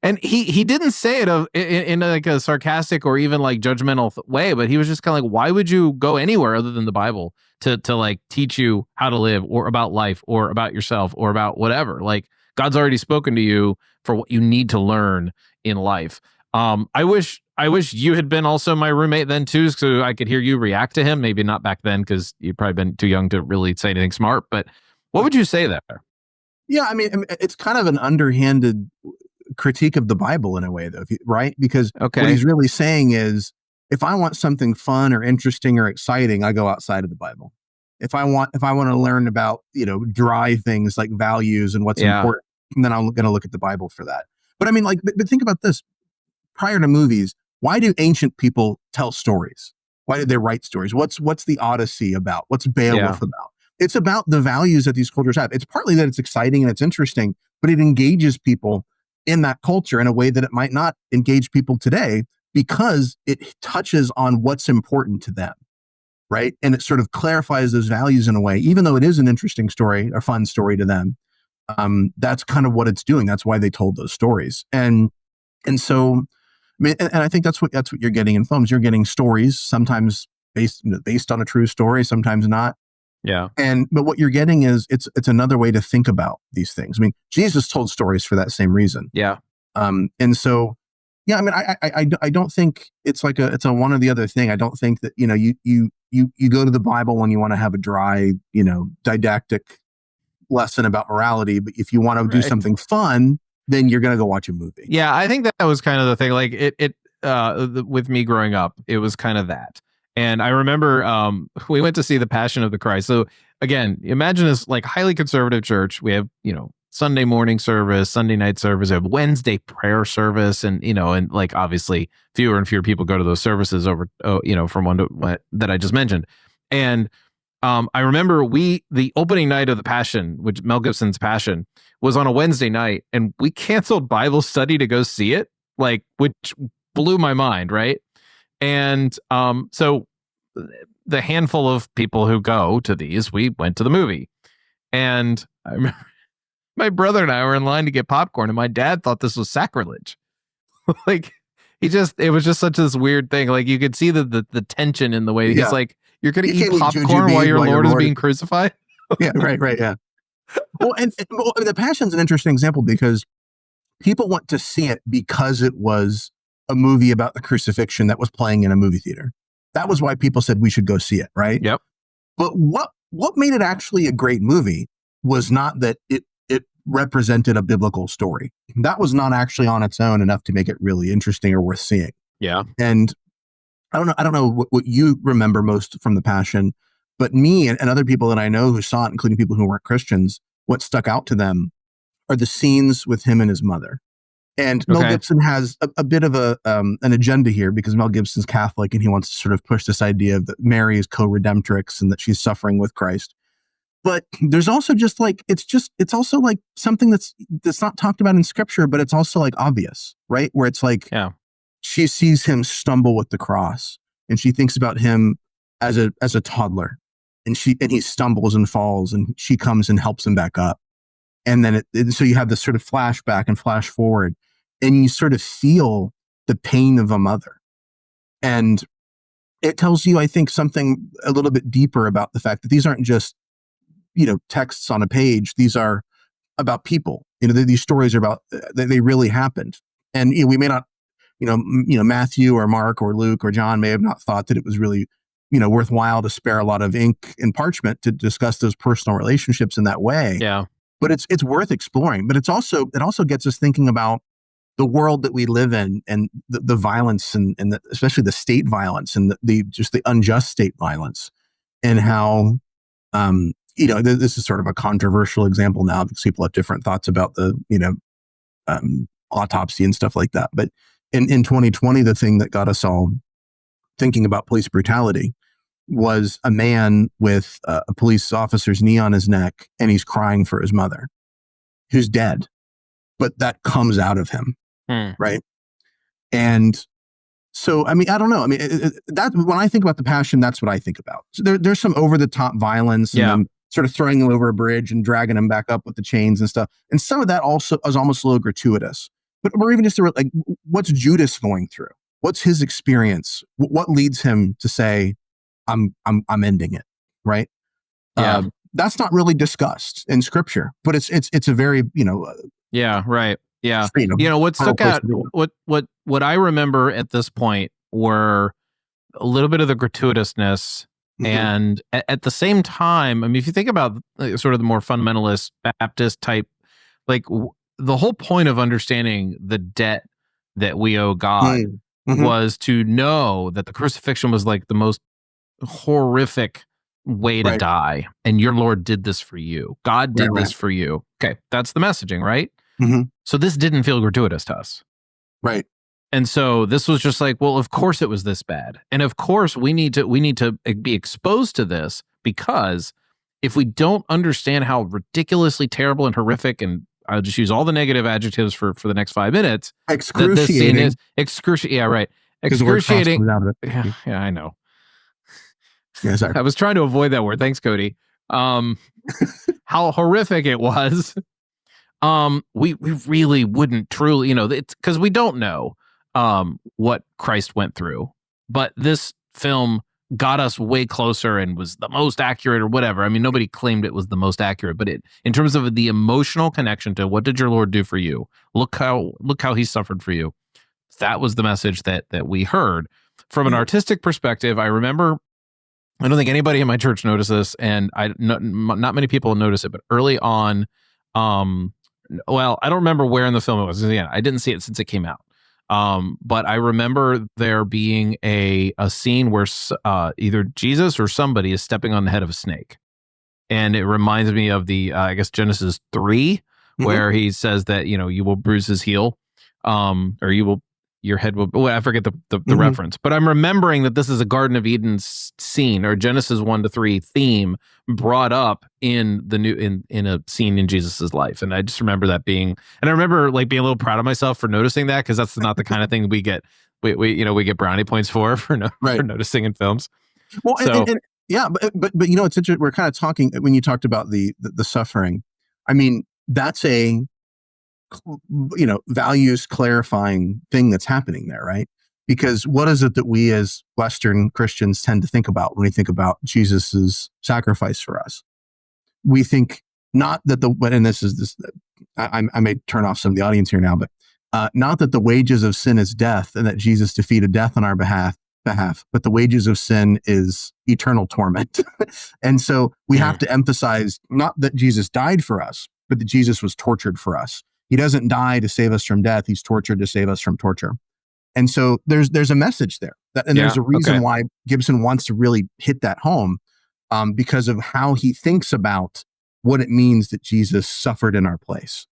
And he didn't say it in like a sarcastic or even like judgmental way, but he was just kind of like, "Why would you go anywhere other than the Bible to like teach you how to live or about life or about yourself or about whatever? Like God's already spoken to you for what you need to learn in life." I wish you had been also my roommate then too, so I could hear you react to him. Maybe not back then because you'd probably been too young to really say anything smart. But what would you say there? Yeah, I mean, it's kind of an underhanded critique of the Bible in a way, though, right? Because what he's really saying is, if I want something fun or interesting or exciting, I go outside of the Bible. If I want to learn about dry things like values and what's important, then I'm going to look at the Bible for that. But I mean, but think about this. Prior to movies, why do ancient people tell stories? Why did they write stories? What's the Odyssey about? What's Beowulf about? It's about the values that these cultures have. It's partly that it's exciting and it's interesting, but it engages people in that culture in a way that it might not engage people today because it touches on what's important to them, right? And it sort of clarifies those values in a way, even though it is an interesting story, a fun story to them. That's kind of what it's doing. That's why they told those stories. And so, I mean, and I think that's what you're getting in films. You're getting stories, sometimes based on a true story, sometimes not. Yeah. But what you're getting is it's another way to think about these things. I mean, Jesus told stories for that same reason. Yeah. And so, yeah, I mean, I don't think it's it's a one or the other thing. I don't think that, you go to the Bible when you want to have a dry, didactic lesson about morality. But if you want to do something fun, then you're going to go watch a movie. Yeah, I think that was kind of the thing. Like with me growing up, it was kind of that. And I remember we went to see The Passion of the Christ. So again, imagine this like highly conservative church. We have, Sunday morning service, Sunday night service, we have Wednesday prayer service, and and like obviously fewer and fewer people go to those services over from one to one that I just mentioned. And I remember the opening night of The Passion, which Mel Gibson's Passion, was on a Wednesday night, and we canceled Bible study to go see it, which blew my mind, right? And so the handful of people who go to these, we went to the movie. And I remember my brother and I were in line to get popcorn, and my dad thought this was sacrilege. Like it was just such this weird thing. Like you could see the tension in the way he's like, "You're going to eat popcorn while your Lord is being crucified?" Yeah, right, yeah. Well, and The Passion's an interesting example because people went to see it because it was a movie about the crucifixion that was playing in a movie theater. That was why people said we should go see it, right? Yep. But what made it actually a great movie was not that it represented a biblical story. That was not actually on its own enough to make it really interesting or worth seeing. Yeah. And I don't know what you remember most from The Passion, but me and other people that I know who saw it, including people who weren't Christians, what stuck out to them are the scenes with him and his mother. And Mel Gibson has a bit of an agenda here because Mel Gibson's Catholic and he wants to sort of push this idea that Mary is co-redemptrix and that she's suffering with Christ. But there's also it's also like something that's not talked about in scripture, but it's also like obvious, right? Where it's like she sees him stumble with the cross and she thinks about him as a toddler and he stumbles and falls and she comes and helps him back up. And then so you have this sort of flashback and flash forward and you sort of feel the pain of a mother. And it tells you, I think, something a little bit deeper about the fact that these aren't just, texts on a page. These are about people. These stories are about, they really happened. And we may not, Matthew or Mark or Luke or John may have not thought that it was really, worthwhile to spare a lot of ink and parchment to discuss those personal relationships in that way. Yeah. But it's worth exploring. But it also gets us thinking about the world that we live in and the violence and especially the state violence and the unjust state violence and how, this is sort of a controversial example now because people have different thoughts about the, autopsy and stuff like that. But in 2020, the thing that got us all thinking about police brutality was a man with a police officer's knee on his neck and he's crying for his mother who's dead, but that comes out of him. Right. And So, I mean, I don't know. I mean, that when I think about the Passion, that's what I think about. So there's some over the top violence, and them sort of throwing him over a bridge and dragging him back up with the chains and stuff. And some of that also is almost a little gratuitous. But or even just like, what's Judas going through? What's his experience? What leads him to say, I'm ending it, right? Yeah. That's not really discussed in Scripture, but it's a very Yeah, right. Yeah. freedom. What stuck out, what I remember at this point were a little bit of the gratuitousness. Mhm. And at the same time, I mean, if you think about sort of the more fundamentalist Baptist type, like the whole point of understanding the debt that we owe God Mhm. was to know that the crucifixion was like the most horrific way to Right. die. And your Lord did this for you. God did Right. this for you. Okay. That's the messaging, right? Mhm. So this didn't feel gratuitous to us. Right. And so this was just like, well, of course it was this bad. And of course we need to be exposed to this, because if we don't understand how ridiculously terrible and horrific, and I'll just use all the negative adjectives for the next 5 minutes, that this scene is excruciating. Yeah, right. Excruciating. Yeah, I know. Yeah, sorry. I was trying to avoid that word. Thanks, Cody. How horrific it was. We really wouldn't truly, it's because we don't know what Christ went through, but this film got us way closer and was the most accurate or whatever. I mean, nobody claimed it was the most accurate, but in terms of the emotional connection to what did your Lord do for you? Look how he suffered for you. That was the message that we heard. From an artistic perspective, I remember, I don't think anybody in my church noticed this, and not many people noticed it, but early on, well, I don't remember where in the film it was. Again, I didn't see it since it came out. But I remember there being a scene where either Jesus or somebody is stepping on the head of a snake. And it reminds me of the, I guess, Genesis 3, where he says that, you will bruise his heel, or your head will, I forget the reference, but I'm remembering that this is a Garden of Eden scene, or Genesis 1-3 theme brought up in the in a scene in Jesus's life. And I just remember that being, and I remember like being a little proud of myself for noticing that, because that's not the kind of thing we get brownie points for noticing in films. Well, so and yeah, but it's interesting. We're kind of talking when you talked about the suffering. I mean, that's a values clarifying thing that's happening there, right? Because what is it that we as Western Christians tend to think about when we think about Jesus's sacrifice for us? We think not that I may turn off some of the audience here now, but not that the wages of sin is death and that Jesus defeated death on our behalf, but the wages of sin is eternal torment. And so we have to emphasize not that Jesus died for us, but that Jesus was tortured for us. He doesn't die to save us from death. He's tortured to save us from torture. And so there's a message there. There's a reason why Gibson wants to really hit that home, because of how he thinks about what it means that Jesus suffered in our place.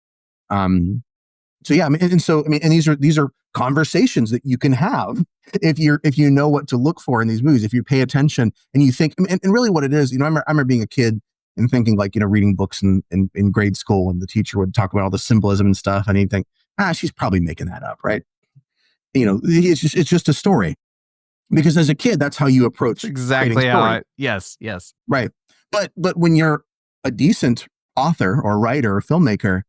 So yeah, and these are conversations that you can have if you know what to look for in these movies, if you pay attention and you think, and really what it is, I remember being a kid and thinking like, reading books in grade school, and the teacher would talk about all the symbolism and stuff, and you'd think, she's probably making that up, right? It's just a story. Because as a kid, that's how you approach exactly how yes. Right. But when you're a decent author or writer or filmmaker,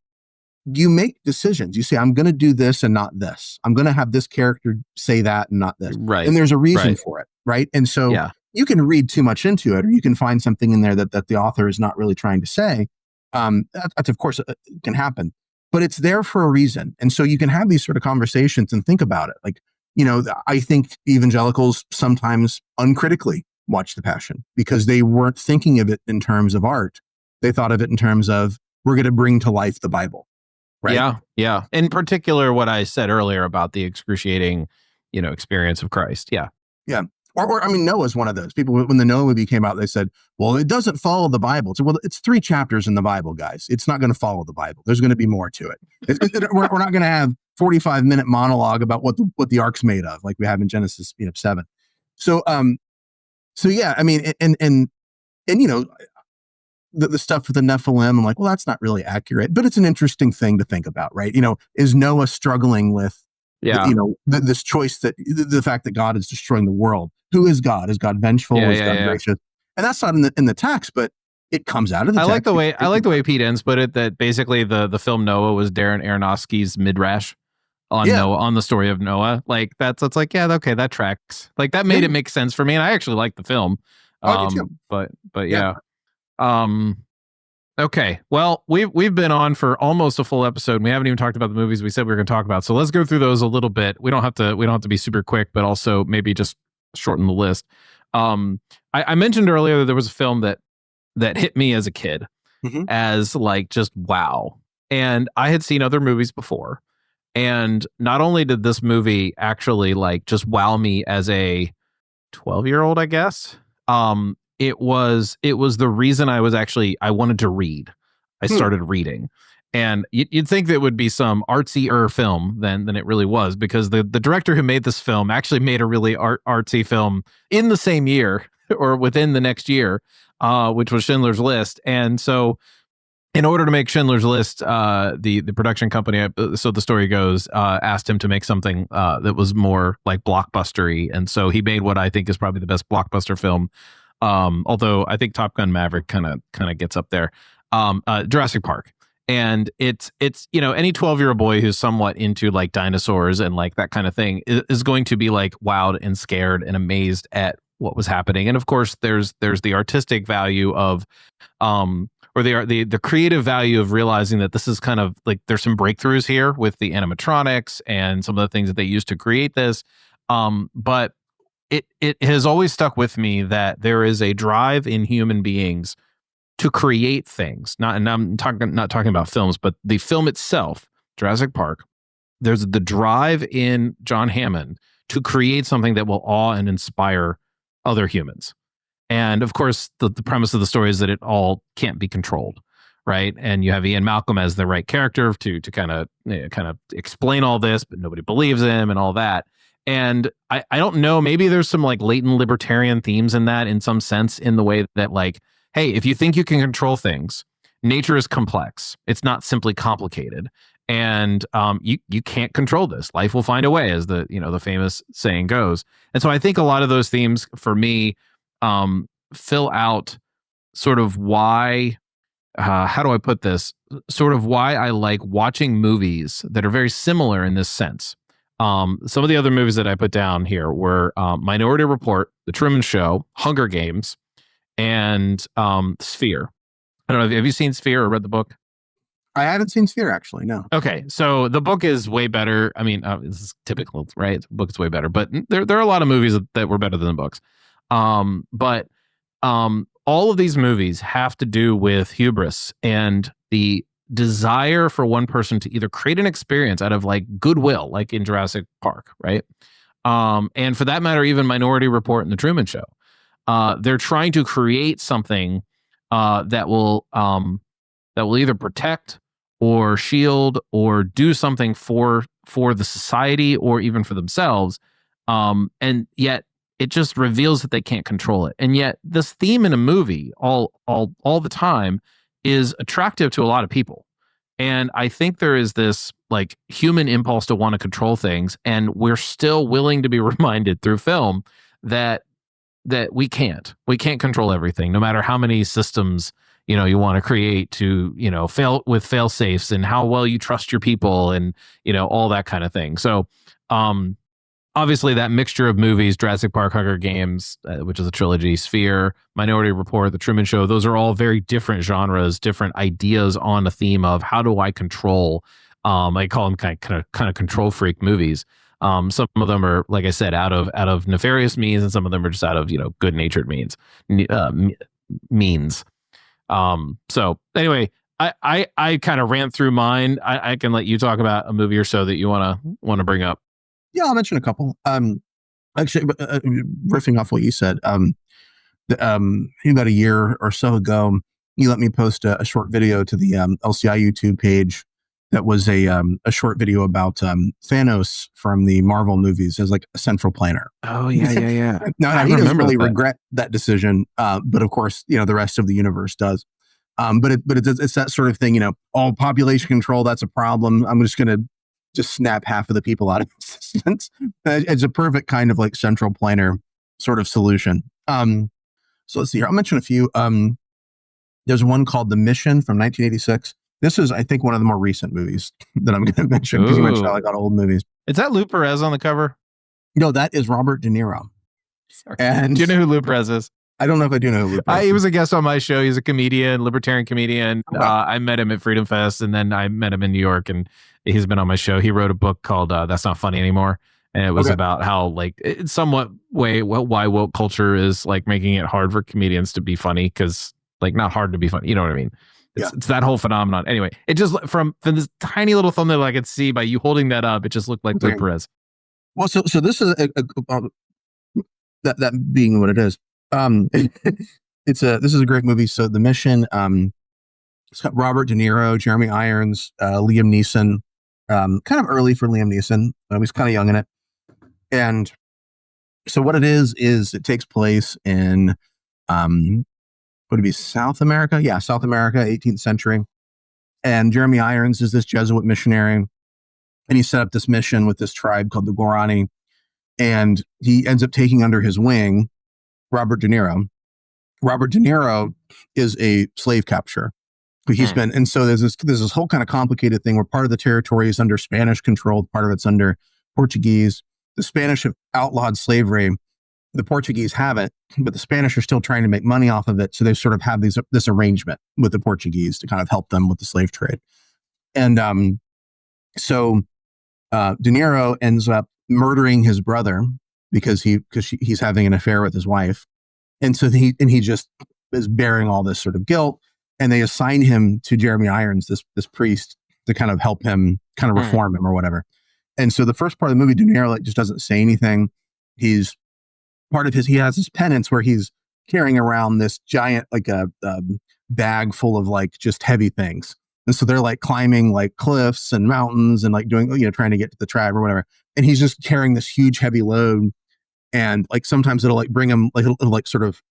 you make decisions. You say, I'm going to do this and not this. I'm going to have this character say that and not this. Right. And there's a reason for it. Right. And so you can read too much into it, or you can find something in there that the author is not really trying to say. That's of course can happen, but it's there for a reason. And so you can have these sort of conversations and think about it. Like, I think evangelicals sometimes uncritically watch The Passion because they weren't thinking of it in terms of art. They thought of it in terms of, we're going to bring to life the Bible. Right? Yeah. In particular, what I said earlier about the excruciating, experience of Christ. Yeah. Or Noah's one of those people. When the Noah movie came out, they said, well, it doesn't follow the Bible. So, well, it's 3 chapters in the Bible, guys. It's not going to follow the Bible. There's going to be more to it. We're not going to have 45-minute monologue about what the ark's made of, like we have in Genesis 7. So yeah, and the stuff with the Nephilim, I'm like, well, that's not really accurate, but it's an interesting thing to think about, right? Is Noah struggling with Yeah. This choice that the fact that God is destroying the world. Who is God? Is God vengeful? Is God gracious? And that's not in the text, but it comes out of the text. I like the way Pete Enns put it, that basically the film Noah was Darren Aronofsky's midrash on Noah, on the story of Noah. Like it's like, yeah, okay, that tracks. Like that made it make sense for me, and I actually like the film. But yeah. Okay. Well, we've been on for almost a full episode, and we haven't even talked about the movies we said we were going to talk about. So let's go through those a little bit. We don't have to be super quick, but also maybe just shorten the list. I mentioned earlier that there was a film that hit me as a kid as like just wow. And I had seen other movies before. And not only did this movie actually like just wow me as a 12-year-old, I guess. It was the reason I wanted to read. I started reading. And you'd think that it would be some artsy-er film than it really was, because the director who made this film actually made a really artsy film in the same year or within the next year, which was Schindler's List. And so in order to make Schindler's List, the production company, so the story goes, asked him to make something that was more like blockbustery. And so he made what I think is probably the best blockbuster film, although I think Top Gun Maverick kind of gets up there, Jurassic Park. And it's any 12-year-old boy who's somewhat into like dinosaurs and like that kind of thing is going to be like wowed and scared and amazed at what was happening. And of course, there's the artistic value of or the creative value of realizing that this is kind of like there's some breakthroughs here with the animatronics and some of the things that they used to create this. But it has always stuck with me that there is a drive in human beings to create things. And I'm not talking about films, but the film itself, Jurassic Park. There's the drive in John Hammond to create something that will awe and inspire other humans. And of course, the premise of the story is that it all can't be controlled, right? And you have Ian Malcolm as the right character to kind of explain all this, but nobody believes him and all that. And I don't know, maybe there's some like latent libertarian themes in that in some sense, in the way that like, hey, if you think you can control things, nature is complex. It's not simply complicated. And you can't control this. Life will find a way, as the famous saying goes. And so I think a lot of those themes for me fill out sort of why, how do I put this? Sort of why I like watching movies that are very similar in this sense. Some of the other movies that I put down here were Minority Report, The Truman Show, Hunger Games, and Sphere. I don't know. Have you seen Sphere or read the book? I haven't seen Sphere, actually, no. Okay, so the book is way better. I mean, this is typical, right? The book is way better, but there are a lot of movies that were better than the books. But all of these movies have to do with hubris and the desire for one person to either create an experience out of like goodwill, like in Jurassic Park, right? And for that matter, even Minority Report and The Truman Show. They're trying to create something that will either protect or shield or do something for the society or even for themselves. And yet it just reveals that they can't control it. And yet this theme in a movie all the time is attractive to a lot of people. And I think there is this like human impulse to want to control things. And we're still willing to be reminded through film that we can't control everything, no matter how many systems, you want to create to, fail with fail safes and how well you trust your people and, all that kind of thing. So, obviously that mixture of movies, Jurassic Park, Hunger Games, which is a trilogy, Sphere, Minority Report, The Truman Show, those are all very different genres, different ideas on a theme of how do I control, I call them kind of control freak movies. Some of them are, like I said, out of nefarious means, and some of them are just out of, good natured means. So anyway, I kind of ran through mine. I can let you talk about a movie or so that you want to bring up. Yeah, I'll mention a couple. Actually, riffing off what you said, about a year or so ago, you let me post a short video to the LCI YouTube page that was a short video about Thanos from the Marvel movies as like a central planner. Oh, yeah. Now, he doesn't really regret that decision, but of course, the rest of the universe does. But it's that sort of thing, all population control, that's a problem. I'm just going to just snap half of the people out of existence. It's a perfect kind of like central planner sort of solution. So let's see here. I'll mention a few. There's one called The Mission from 1986. This is, I think, one of the more recent movies that I'm going to mention because you mentioned I like old movies. Is that Lou Perez on the cover? No, that is Robert De Niro. Sorry. And do you know who Lou Perez is? I don't know if I do know who Lou Perez is. He was a guest on my show. He's a comedian, libertarian comedian. I met him at Freedom Fest, and then I met him in New York, and he's been on my show. He wrote a book called That's Not Funny Anymore. And it was about how, like, it's somewhat why woke culture is like making it hard for comedians to be funny, because, like, not hard to be funny. You know what I mean? It's that whole phenomenon. Anyway, it just from this tiny little thumbnail I could see by you holding that up, it just looked like Lou Perez. Well, so this is that being what it is. This is a great movie. So The Mission. It's got Robert De Niro, Jeremy Irons, Liam Neeson. Kind of early for Liam Neeson. He's kind of young in it. And so what it is it takes place in, would it be South America? Yeah, South America, 18th century. And Jeremy Irons is this Jesuit missionary. And he set up this mission with this tribe called the Guarani. And he ends up taking under his wing Robert De Niro. Robert De Niro is a slave capture. He's been, and so there's this whole kind of complicated thing where part of the territory is under Spanish control, part of it's under Portuguese. The Spanish have outlawed slavery. The Portuguese haven't, but the Spanish are still trying to make money off of it. So they sort of have this arrangement with the Portuguese to kind of help them with the slave trade. And so De Niro ends up murdering his brother because he's having an affair with his wife. And so he just is bearing all this sort of guilt. And they assign him to Jeremy Irons, this priest, to kind of help him kind of reform him or whatever. And so the first part of the movie, De Niro just doesn't say anything. He has this penance where he's carrying around this giant, like a bag full of like just heavy things. And so they're like climbing like cliffs and mountains and like doing, trying to get to the tribe or whatever. And he's just carrying this huge heavy load. And like sometimes it'll like bring him, like it'll like sort of,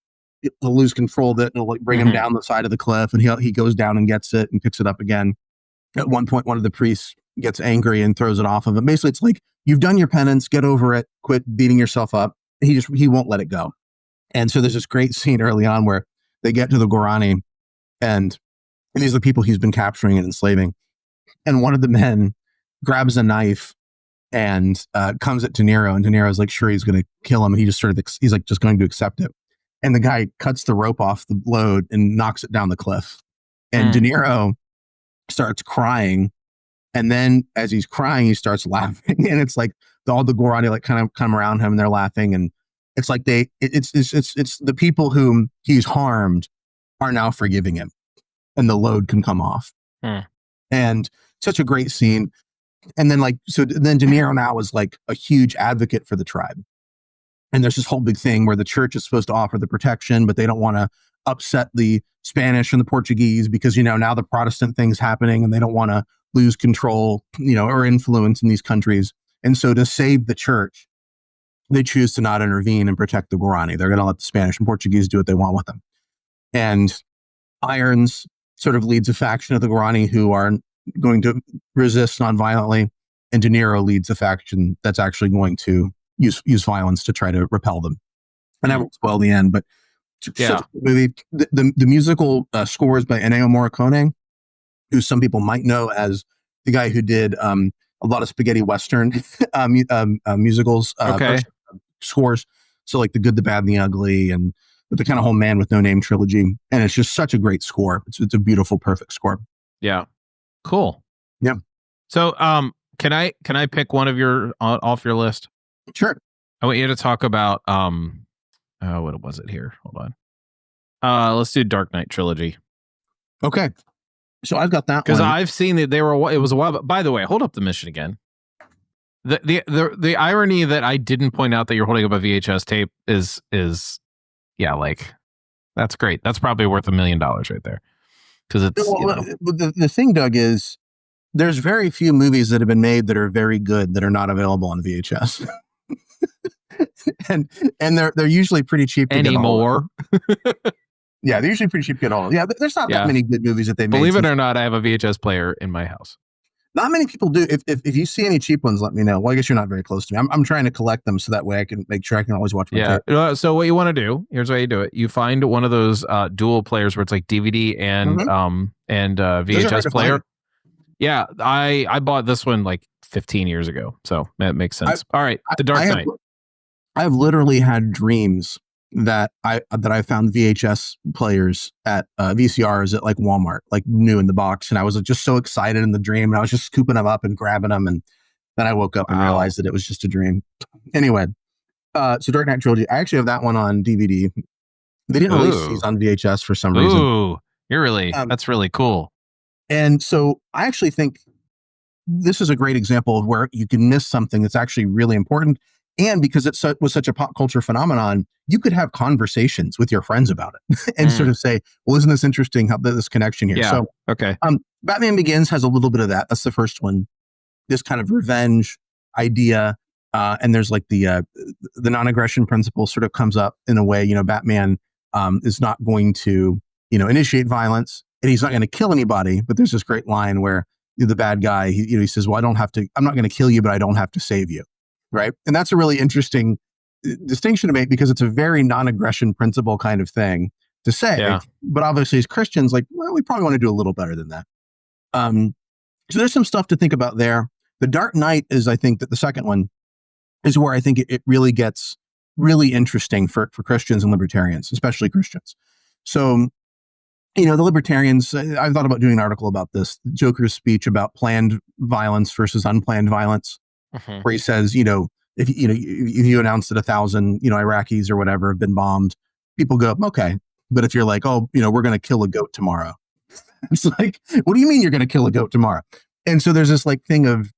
he'll lose control of it and it'll like bring him down the side of the cliff, and he goes down and gets it and picks it up again. At one point, one of the priests gets angry and throws it off of him. Basically, it's like, you've done your penance, get over it, quit beating yourself up. He won't let it go. And so there's this great scene early on where they get to the Guarani, and these are the people he's been capturing and enslaving. And one of the men grabs a knife and comes at De Niro, and De Niro's like, sure, he's going to kill him. And he just he's like, just going to accept it. And the guy cuts the rope off the load and knocks it down the cliff. And De Niro starts crying. And then as he's crying, he starts laughing. And it's like all the Guarani like kind of come around him and they're laughing. And it's like it's the people whom he's harmed are now forgiving him. And the load can come off. And such a great scene. And then then De Niro now is like a huge advocate for the tribe. And there's this whole big thing where the church is supposed to offer the protection, but they don't want to upset the Spanish and the Portuguese because, now the Protestant thing's happening and they don't want to lose control, or influence in these countries. And so to save the church, they choose to not intervene and protect the Guarani. They're going to let the Spanish and Portuguese do what they want with them. And Irons sort of leads a faction of the Guarani who are going to resist nonviolently. And De Niro leads a faction that's actually going to use violence to try to repel them. And I won't spoil the end, but such a movie. The musical score is by Ennio Morricone, who some people might know as the guy who did a lot of spaghetti Western musicals scores. So like The Good, the Bad, and the Ugly, and the kind of whole Man with No Name trilogy. And it's just such a great score. It's a beautiful, perfect score. Yeah. Cool. Yeah. So can I pick one of your off your list? Sure. I want you to talk about what was it here? Hold on. Let's do Dark Knight trilogy. Okay. So I've got that because I've seen that it was a while. But by the way, hold up the mission again. The irony that I didn't point out that you're holding up a VHS tape is like that's great. That's probably worth $1 million right there. Because it's the thing, Doug, is there's very few movies that have been made that are very good that are not available on VHS. and they're usually pretty cheap to anymore. Yeah, they're usually pretty cheap to get all. Yeah, there's not that many good movies that they made. Believe it or not, I have a VHS player in my house. Not many people do. If you see any cheap ones, let me know. Well, I guess you're not very close to me. I'm trying to collect them so that way I can make sure I can always watch my tape. So what you want to do, here's how you do it. You find one of those dual players where it's like DVD and VHS player. Yeah, I bought this one like 15 years ago, so that makes sense. All right, The Dark Knight. I've literally had dreams that I found VHS players at VCRs at like Walmart, like new in the box, and I was just so excited in the dream, and I was just scooping them up and grabbing them, and then I woke up and realized that it was just a dream. Anyway, so Dark Knight Trilogy, I actually have that one on DVD. They didn't release these on VHS for some reason. Ooh, you're really that's really cool. And so I actually think this is a great example of where you can miss something that's actually really important. And because it was such a pop culture phenomenon, you could have conversations with your friends about it and sort of say, well, isn't this interesting how this connection here? Yeah. So, Batman Begins has a little bit of that. That's the first one. This kind of revenge idea. And there's like the non-aggression principle sort of comes up in a way, Batman is not going to, initiate violence and he's not going to kill anybody. But there's this great line where the bad guy, he says, well, I'm not going to kill you, but I don't have to save you. Right. And that's a really interesting distinction to make because it's a very non-aggression principle kind of thing to say. Yeah. But obviously as Christians, like, well, we probably want to do a little better than that. So there's some stuff to think about there. The Dark Knight is, I think that the second one is where I think it really gets really interesting for Christians and libertarians, especially Christians. So, the libertarians, I thought about doing an article about this, Joker's speech about planned violence versus unplanned violence. Where he says, if you announced that 1,000, Iraqis or whatever have been bombed, people go, okay. But if you're like, oh, we're going to kill a goat tomorrow. It's like, what do you mean you're going to kill a goat tomorrow? And so there's this like thing of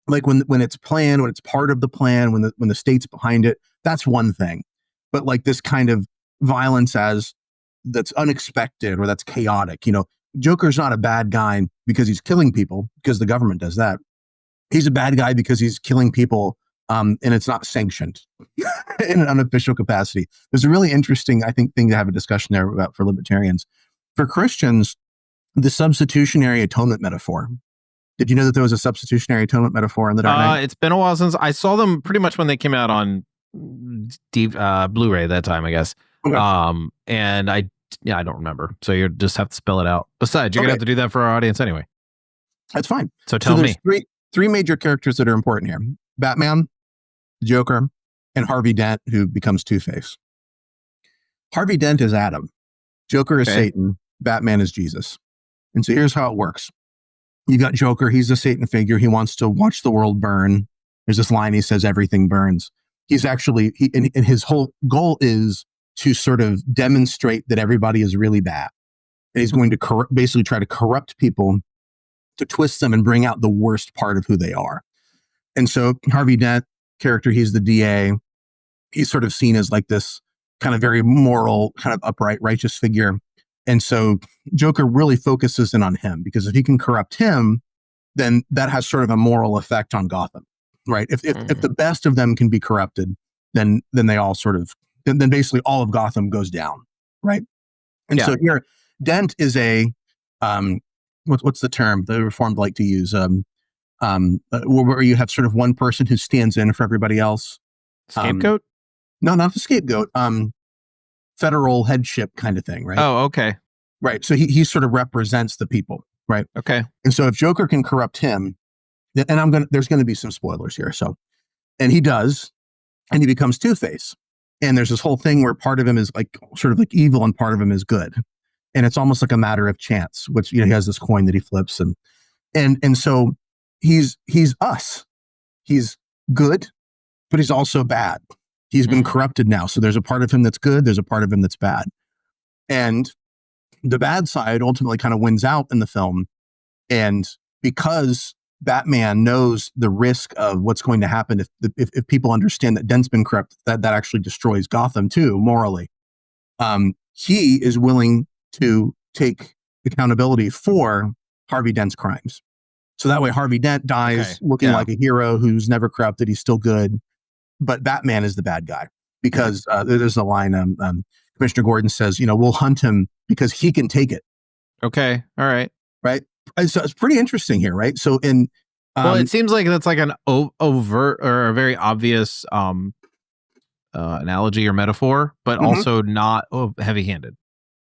like when it's planned, when it's part of the plan, when the state's behind it, that's one thing. But like this kind of violence that's unexpected or that's chaotic, Joker's not a bad guy because he's killing people because the government does that. He's a bad guy because he's killing people and it's not sanctioned in an unofficial capacity. There's a really interesting, I think, thing to have a discussion there about for libertarians. For Christians, the substitutionary atonement metaphor. Did you know that there was a substitutionary atonement metaphor in the Dark Knight? It's been a while since I saw them pretty much when they came out on Blu-ray that time, I guess. Okay. And I don't remember. So you just have to spell it out. Besides, you're going to have to do that for our audience anyway. That's fine. So tell me. Three major characters that are important here. Batman, Joker, and Harvey Dent, who becomes Two-Face. Harvey Dent is Adam. Joker is Satan. Batman is Jesus. And so here's how it works. You've got Joker. He's a Satan figure. He wants to watch the world burn. There's this line he says, everything burns. He's actually, and his whole goal is to sort of demonstrate that everybody is really bad. And he's going to basically try to corrupt people to twist them and bring out the worst part of who they are. And so Harvey Dent character, he's the DA. He's sort of seen as like this kind of very moral, kind of upright, righteous figure. And so Joker really focuses in on him because if he can corrupt him, then that has sort of a moral effect on Gotham, right? If the best of them can be corrupted, then they all sort of, then basically all of Gotham goes down, right? And so here, Dent is a, what's the term the Reformed like to use? Where you have sort of one person who stands in for everybody else. Scapegoat? No, not the scapegoat. Federal headship kind of thing, right? Oh, okay. Right. So he sort of represents the people, right? Okay. And so if Joker can corrupt him, and there's going to be some spoilers here. So, and he does, and he becomes Two-Face. And there's this whole thing where part of him is like sort of like evil and part of him is good. And it's almost like a matter of chance, which, he has this coin that he flips and so he's us. He's good, but he's also bad. He's been corrupted now. So there's a part of him that's good. There's a part of him that's bad. And the bad side ultimately kind of wins out in the film. And because Batman knows the risk of what's going to happen if people understand that Dent's been corrupt, that actually destroys Gotham too, morally. He is willing to take accountability for Harvey Dent's crimes. So that way Harvey Dent dies looking like a hero who's never corrupted. He's still good. But Batman is the bad guy because there's a line Commissioner Gordon says, we'll hunt him because he can take it. Okay. All right. Right. it's pretty interesting here, right? So in well, it seems like that's like an overt or a very obvious analogy or metaphor, but also not heavy-handed.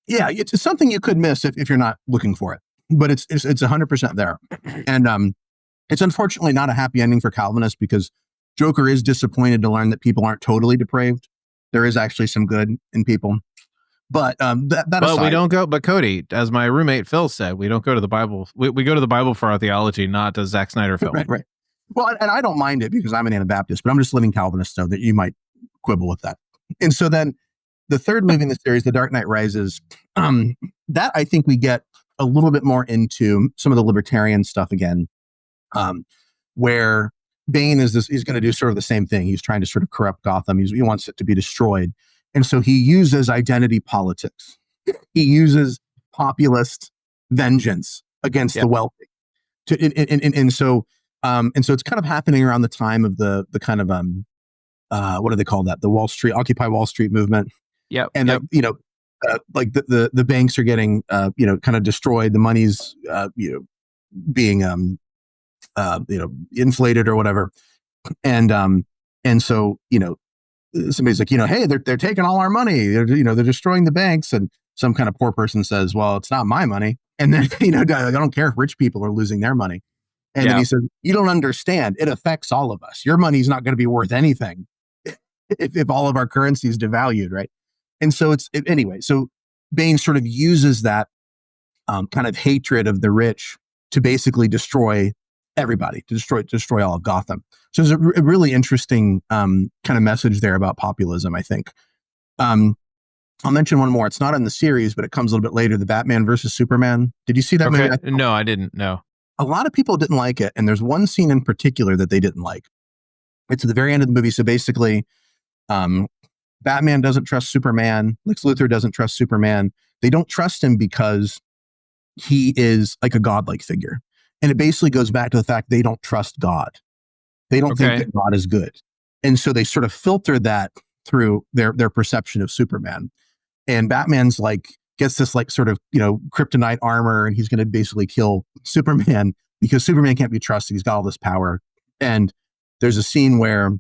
Yeah, it's something you could miss if you're not looking for it, but it's 100% there, and it's unfortunately not a happy ending for Calvinists because Joker is disappointed to learn that people aren't totally depraved. There is actually some good in people, but that aside, we don't go. But Cody, as my roommate Phil said, we don't go to the Bible. We go to the Bible for our theology, not to Zack Snyder film. Right. Well, and I don't mind it because I'm an Anabaptist, but I'm just letting Calvinists know that you might quibble with that. And so then the third movie in the series, The Dark Knight Rises, that I think we get a little bit more into some of the libertarian stuff again, where Bane is going to do sort of the same thing. He's trying to sort of corrupt Gotham. He wants it to be destroyed. And so he uses identity politics. He uses populist vengeance against the wealthy. And so it's kind of happening around the time of the kind of what do they call that? The Occupy Wall Street movement. Yeah. And like the banks are getting kind of destroyed. The money's being inflated or whatever. And so somebody's like, hey, they're taking all our money. They're destroying the banks. And some kind of poor person says, well, it's not my money. And then I don't care if rich people are losing their money. And then he said, you don't understand. It affects all of us. Your money's not going to be worth anything if all of our currency is devalued, right? And so anyway. So Bane sort of uses that kind of hatred of the rich to basically destroy everybody, to destroy all of Gotham. So there's a really interesting kind of message there about populism, I think. I'll mention one more. It's not in the series, but it comes a little bit later. The Batman versus Superman. Did you see that movie? No, I didn't. No. A lot of people didn't like it, and there's one scene in particular that they didn't like. It's at the very end of the movie. So basically, Batman doesn't trust Superman. Lex Luthor doesn't trust Superman. They don't trust him because he is like a godlike figure. And it basically goes back to the fact they don't trust God. They don't think that God is good. And so they sort of filter that through their perception of Superman. And Batman's like, gets this like sort of, kryptonite armor, and he's going to basically kill Superman because Superman can't be trusted. He's got all this power. And there's a scene where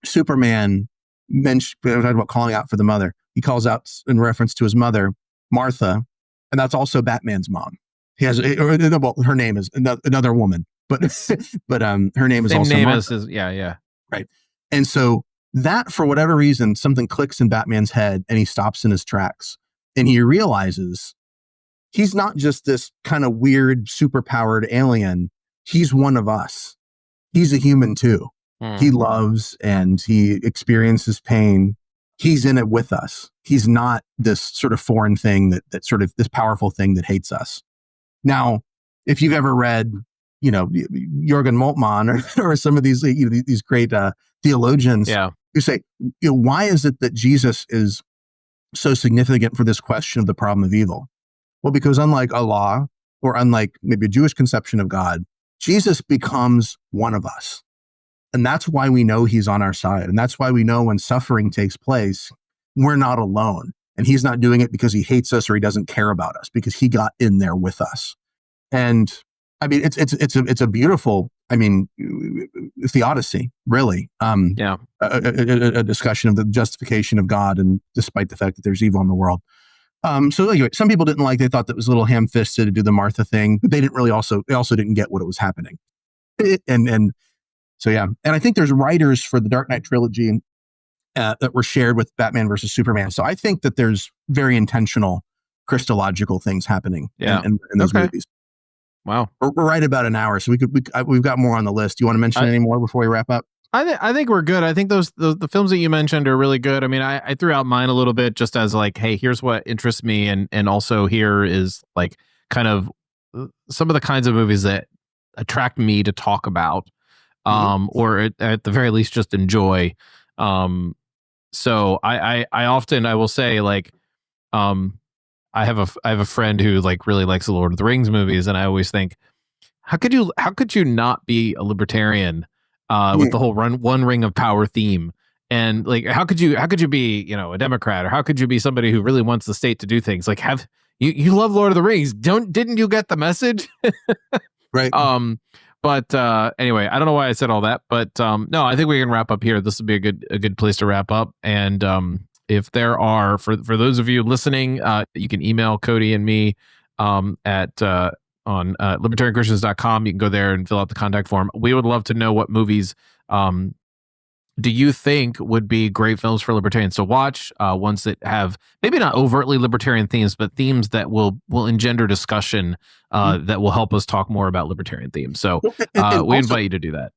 Superman talking about calling out for the mother. He calls out in reference to his mother, Martha, and that's also Batman's mom. He has, her name is another woman, but her name is also Martha. Right. And so that, for whatever reason, something clicks in Batman's head, and he stops in his tracks, and he realizes he's not just this kind of weird, superpowered alien. He's one of us. He's a human too. He loves and he experiences pain. He's in it with us. He's not this sort of foreign thing that sort of this powerful thing that hates us. Now, if you've ever read, Jürgen Moltmann or some of these, these great theologians, who say, why is it that Jesus is so significant for this question of the problem of evil? Well, because unlike Allah, or unlike maybe a Jewish conception of God, Jesus becomes one of us. And that's why we know he's on our side. And that's why we know when suffering takes place, we're not alone. And he's not doing it because he hates us or he doesn't care about us, because he got in there with us. And I mean, it's a beautiful, theodicy, really. A discussion of the justification of God, and despite the fact that there's evil in the world. So anyway, some people didn't like, they thought that was a little ham-fisted to do the Martha thing, but they also didn't get what it was happening. So and I think there's writers for the Dark Knight trilogy that were shared with Batman versus Superman. So I think that there's very intentional Christological things happening in those movies. Wow, we're right about an hour, so we've got more on the list. Do you want to mention any more before we wrap up? I think we're good. I think the films that you mentioned are really good. I mean, I threw out mine a little bit just as like, hey, here's what interests me, and also here is like kind of some of the kinds of movies that attract me to talk about. Or at the very least just enjoy. So I often, I will say, like, I have a friend who like really likes the Lord of the Rings movies, and I always think, how could you not be a libertarian with the whole one ring of power theme? And like, how could you be, a Democrat, or how could you be somebody who really wants the state to do things? Like, you love Lord of the Rings. Didn't you get the message? Right. But anyway, I don't know why I said all that, but no, I think we can wrap up here. This would be a good place to wrap up. And if there are, for those of you listening, you can email Cody and me at on libertarianchristians.com. You can go there and fill out the contact form. We would love to know what movies do you think would be great films for libertarians to watch, ones that have maybe not overtly libertarian themes, but themes that will engender discussion that will help us talk more about libertarian themes. So we also invite you to do that.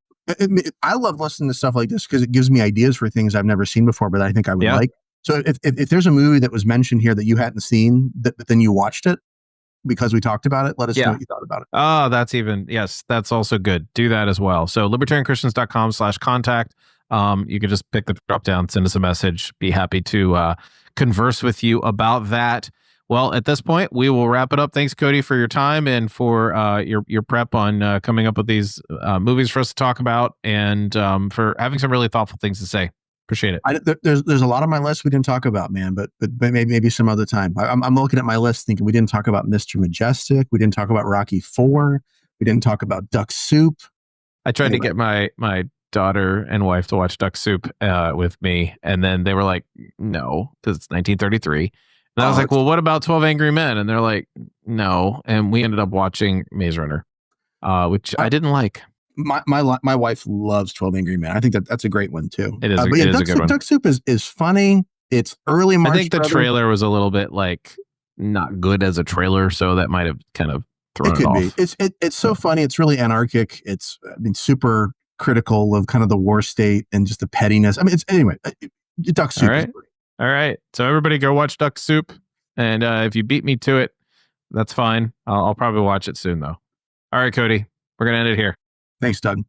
I love listening to stuff like this because it gives me ideas for things I've never seen before, but I think I would like. So if there's a movie that was mentioned here that you hadn't seen, but then you watched it because we talked about it, let us know what you thought about it. Oh, that's also good. Do that as well. So libertarianchristians.com/contact. You can just pick the drop down, send us a message. Be happy to converse with you about that. Well, at this point, we will wrap it up. Thanks, Cody, for your time and for your prep on coming up with these movies for us to talk about, and for having some really thoughtful things to say. Appreciate it. There's a lot on my list we didn't talk about, man, but maybe some other time. I'm looking at my list thinking we didn't talk about Mr. Majestic. We didn't talk about Rocky IV. We didn't talk about Duck Soup. I tried to get my daughter and wife to watch Duck Soup with me, and then they were like, no, because it's 1933. And I was like, well, what about 12 Angry Men? And they're like, no. And we ended up watching Maze Runner, which I didn't like. My wife loves 12 Angry Men. I think that's a great one too. It is, it is a good one. Duck Soup is funny. It's early Marx I think the trailer was a little bit like not good as a trailer, so that might have kind of thrown it off. It's so funny. It's really anarchic. It's super critical of kind of the war state and just the pettiness. I mean, Duck Soup. All right. So everybody go watch Duck Soup. And if you beat me to it, that's fine. I'll probably watch it soon, though. All right, Cody, we're going to end it here. Thanks, Doug.